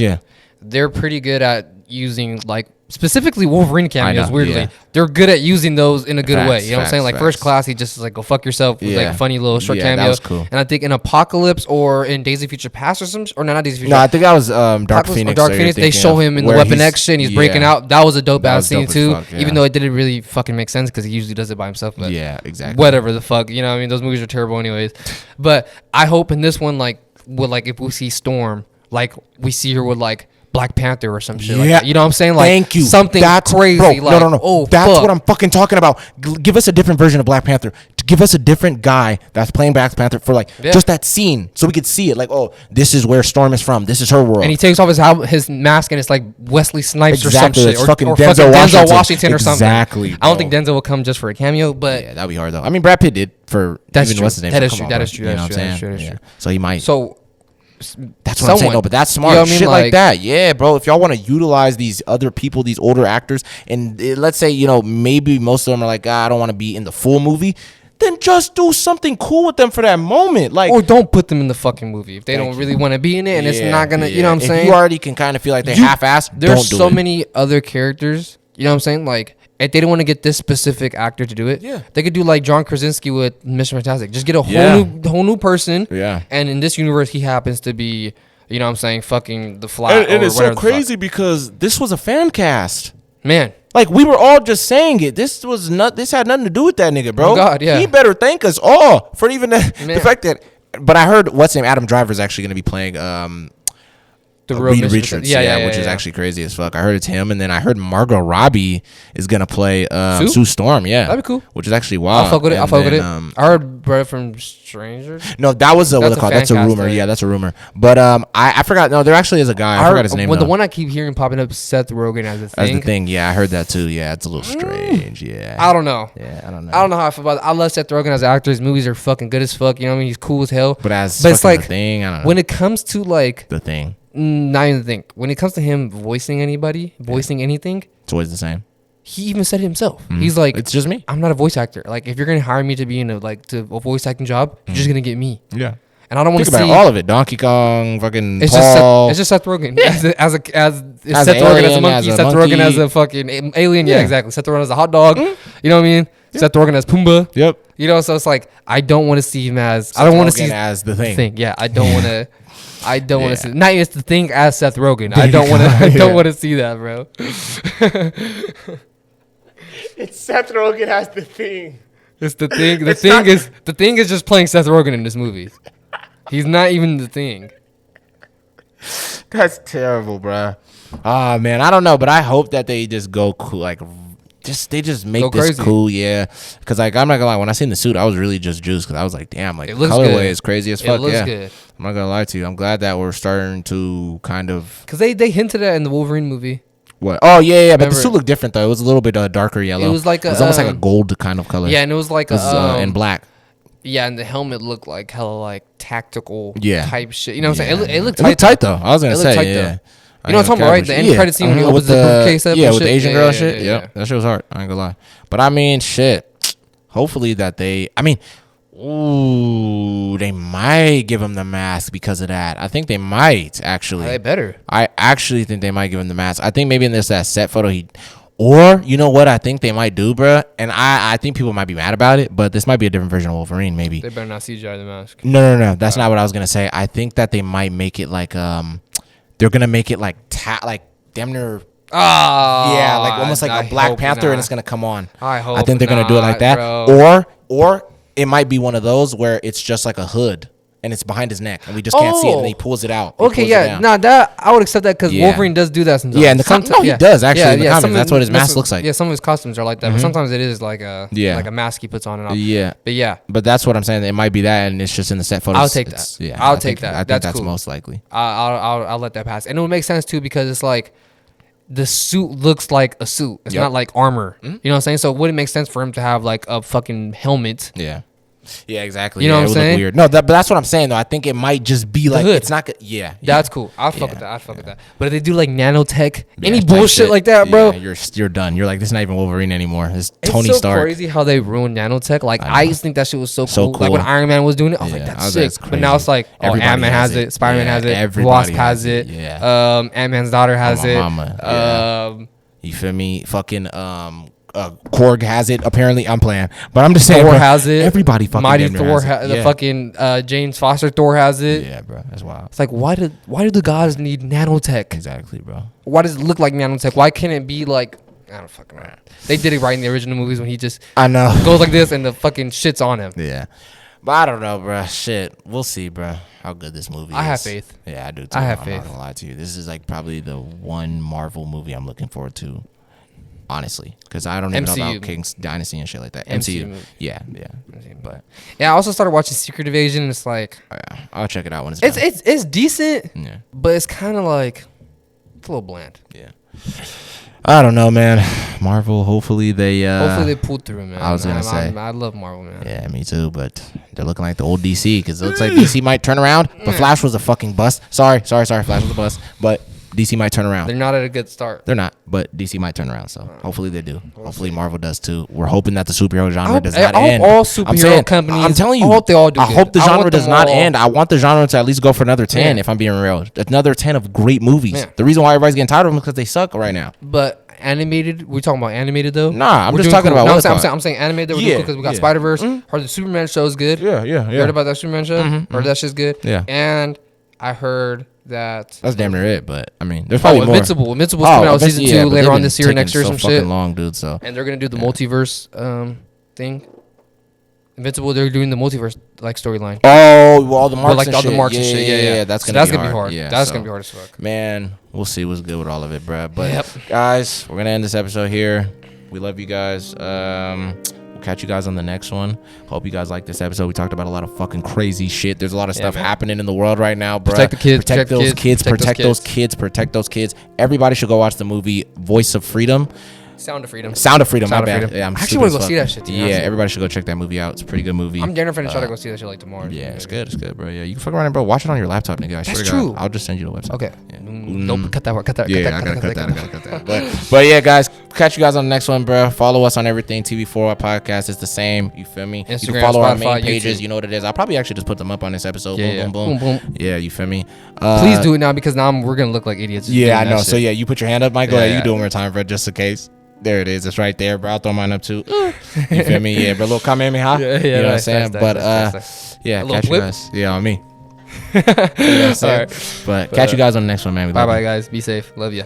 they're pretty good at using, like, specifically Wolverine cameos. Weirdly, they're good at using those in a good way. You know what I'm saying? Like First Class, he just like, go fuck yourself. With like a funny little short cameo. That was cool. And I think in Apocalypse or in Days of Future Past or some, or not Days of Future. No, I think that was Dark Phoenix. Dark Phoenix. They show him in the Weapon X shit. And he's breaking out. That was a dope ass scene too. Even though it didn't really fucking make sense because he usually does it by himself. But yeah, exactly. Whatever the fuck, you know what I mean? Those movies are terrible anyways. But I hope in this one, like, with, like, if we see Storm, like, we see her with, like, Black Panther or some shit like that. You know what I'm saying? Like, thank you. Something crazy. Bro, like, no. Oh, that's what I'm fucking talking about. Give us a different version of Black Panther. Give us a different guy that's playing Black Panther for, like, just that scene so we could see it. Like, oh, this is where Storm is from. This is her world. And he takes off his mask and it's like Wesley Snipes or some shit. Or fucking Denzel Washington or something. Exactly. I don't think Denzel will come just for a cameo, but yeah, that'd be hard though. I mean, Brad Pitt did for that's even what's his name. That is true. That is true. You know what I'm saying? So he might. So that's what I'm saying. No, but that's smart. You know shit like that. Yeah, bro. If y'all want to utilize these other people, these older actors, and let's say, you know, maybe most of them are like, I don't want to be in the full movie, then just do something cool with them for that moment. Like, or don't put them in the fucking movie if they don't really want to be in it, and it's not gonna, you know what I'm saying? You already can kind of feel like they half-assed. There's so many other characters, you know what I'm saying? Like, if they don't want to get this specific actor to do it, they could do like John Krasinski with Mission Fantastic. Just get a whole new person. Yeah. And in this universe, he happens to be, you know what I'm saying, fucking the Flash. And it's so crazy because this was a fan cast. Man. Like, we were all just saying it. This had nothing to do with that nigga, bro. Oh God, yeah. He better thank us all for even the fact that. But I heard what's his name, Adam Driver is actually going to be playing Reed Richards, which is actually crazy as fuck. I heard it's him, and then I heard Margot Robbie is gonna play Sue Storm. Yeah, that'd be cool. Which is actually wild. I'll fuck with it. I heard Brett from Strangers. No, that was that's a rumor. Yeah, that's a rumor. But I forgot. No, there actually is a guy. I forgot his name. The one I keep hearing popping up, Seth Rogen as a thing. As the thing. Yeah, I heard that too. Yeah, it's a little strange. Yeah, I don't know. Yeah, I don't know how I feel about it. I love Seth Rogen as an actor. His movies are fucking good as fuck. You know what I mean? He's cool as hell. But it's like the thing. I don't know. When it comes to like the thing. Not even think. When it comes to him voicing anything, it's always the same. He even said it himself. Mm-hmm. He's like, it's just me. I'm not a voice actor. Like, if you're gonna hire me to be in a voice acting job, you're just gonna get me. Yeah. And I don't want to see all of it. Donkey Kong, fucking Paul. It's just Seth Rogen. Yeah. As Seth Rogen as a monkey, Seth Rogen as a fucking alien. Yeah, exactly. Seth Rogen as a hot dog. Mm-hmm. You know what I mean? Yep. Seth Rogen as Pumbaa. Yep. You know, so it's like, I don't want to see him as. I don't want to see as the thing. Yeah, I don't want to. I don't want to see. Not even the thing as Seth Rogen. I don't want to. I don't want to see that, bro. It's Seth Rogen as the thing. It's the thing. The thing is just playing Seth Rogen in this movie. He's not even the thing. That's terrible, bro. Ah, man, I don't know, but I hope that they just go cool, like. They just make this crazy. Cool, yeah. Because, like, I'm not gonna lie, when I seen the suit, I was really just juiced because I was like, damn, like, the colorway is crazy as fuck. It looks good. I'm not gonna lie to you. I'm glad that we're starting to kind of. Because they hinted at it in the Wolverine movie. What? Oh yeah. But the suit looked different though. It was a little bit darker yellow. It was like it was almost like a gold kind of color. Yeah, and it was like in black. Yeah, and the helmet looked like hella like tactical type shit. You know what I'm saying? It looked tight though. I was gonna say yeah. You know what I'm talking about, right? The end credit scene when he opens the case up. Yeah, with the Asian girl and shit. Yeah, that shit was hard. I ain't gonna lie. But I mean, shit. Hopefully that they might give him the mask because of that. I think they might actually. They better. I actually think they might give him the mask. I think maybe in that set photo or you know what I think they might do, bruh? And I think people might be mad about it, but this might be a different version of Wolverine, maybe. They better not CGI the mask. No. That's not what I was gonna say. I think that they might make it like they're gonna make it like like damn near. Oh, Yeah, like almost like a Black Panther, not. and it's gonna come on. I think they're gonna do it like that, or it might be one of those where it's just like a hood and it's behind his neck and we just can't see it, and he pulls it out. Okay, yeah, that I would accept that because Wolverine does do that sometimes. Yeah, in the comics, he does actually. In the comics, that's what his mask looks like. Yeah, some of his costumes are like that, but sometimes it is like a mask he puts on and off. Yeah, but that's what I'm saying. It might be that, and it's just in the set photos. I'll take that. Yeah, I'll take that. I think that's most likely. I'll let that pass, and it would make sense too because it's like. The suit looks like a suit. It's not like armor. You know what I'm saying? So it wouldn't make sense for him to have like a fucking helmet. Yeah, exactly. You know what I'm saying? Weird. No, but that's what I'm saying though. I think it might just be like it's not good. Yeah, that's cool. I'll fuck with that. I'll fuck with that. But if they do like nanotech, any bullshit like that, bro, you're done. You're like, this is not even Wolverine anymore. It's Tony Stark. It's so crazy how they ruined nanotech. Like I used to think that shit was so cool. Like when Iron Man was doing it, I was like, that's sick. But now it's like, Ant-Man has it, Spider-Man has it, Wasp has it, Ant-Man's daughter has it. You feel me? Fucking Korg has it. Apparently, I'm playing, but I'm just saying. Thor has it. Everybody fucking Mighty Thor. The fucking James Foster Thor has it. Yeah, bro, that's wild. It's like why do the gods need nanotech? Exactly, bro. Why does it look like nanotech? Why can't it be like I don't fucking know. They did it right in the original movies when he just goes like this and the fucking shit's on him. Yeah. But I don't know, bro. Shit. We'll see, bro, how good this movie is. I have faith. Yeah, I do too. I have faith. I'm not gonna lie to you. This is like probably the one Marvel movie I'm looking forward to, honestly, because I don't even know about King's Dynasty and shit like that. MCU. Yeah. But I also started watching Secret Invasion, and it's like, I'll check it out when it's done. It's decent. Yeah. But it's kind of like it's a little bland. Yeah. I don't know, man. Marvel, hopefully they pulled through, man. I was gonna say I love Marvel, man. Yeah, me too. But they're looking like the old DC because it looks like DC might turn around. But Flash was a fucking bust. Sorry. Flash was a bust. But DC might turn around. They're not at a good start. They're not, but DC might turn around. So hopefully they do. Hopefully Marvel does too. We're hoping that the superhero genre does not end. All superhero companies. I'm telling you. I hope they all do. I hope the genre does not end. I want the genre to at least go for another 10. If I'm being real, another 10 of great movies. Yeah. The reason why everybody's getting tired of them is because they suck right now. But animated, we're talking about animated though. Nah, I'm just talking about. No, I'm saying animated. We're doing cool because we got Spider-Verse. Heard the Superman show is good. Yeah. Heard about that Superman show? Heard that shit's good. Yeah. And I heard that's damn near it. But I mean, there's probably more. Invincible's coming out season 2 later on this year, next year, some shit. Long, dude. So and they're gonna do the multiverse thing. Invincible, they're doing the multiverse like storyline. Oh, all the marks like and all shit. the marks and shit. Yeah. That's gonna be hard. Yeah, that's gonna be hard as fuck. Man, we'll see what's good with all of it, bro. But guys, we're gonna end this episode here. We love you guys. We'll catch you guys on the next one. Hope you guys like this episode. We talked about a lot of fucking crazy shit. There's a lot of stuff happening in the world right now, bro. Protect the kids. Protect those kids. Everybody should go watch the movie Voice of Freedom. Sound of Freedom. My bad. Yeah, I actually want to go see that shit. Everybody should go check that movie out. It's a pretty good movie. I'm getting to try to go see that shit like tomorrow. Yeah, it's good, bro. Yeah, you can fuck around and, bro, watch it on your laptop, nigga. That's true. I'll just send you the website. Okay. Yeah. Nope. Cut that. Yeah, I gotta cut that. But yeah, guys, catch you guys on the next one, bro. Follow us on everything. TV4 podcast is the same. You feel me? Instagram, you can follow Spotify, our main pages. YouTube. You know what it is. I'll probably actually just put them up on this episode. Boom. Yeah, you feel me? Please do it now because now we're gonna look like idiots. Yeah, I know. So yeah, you put your hand up, Mike. Go ahead. You do it one more time, bro, just in case. There it is. It's right there, bro. I'll throw mine up too. You feel me? Yeah, bro. Little comment me, huh? Yeah, you know what I'm saying? But yeah, catch you guys. Yeah, on me. You know what I'm saying? But catch you guys on the next one, man. Bye, guys. Be safe. Love you.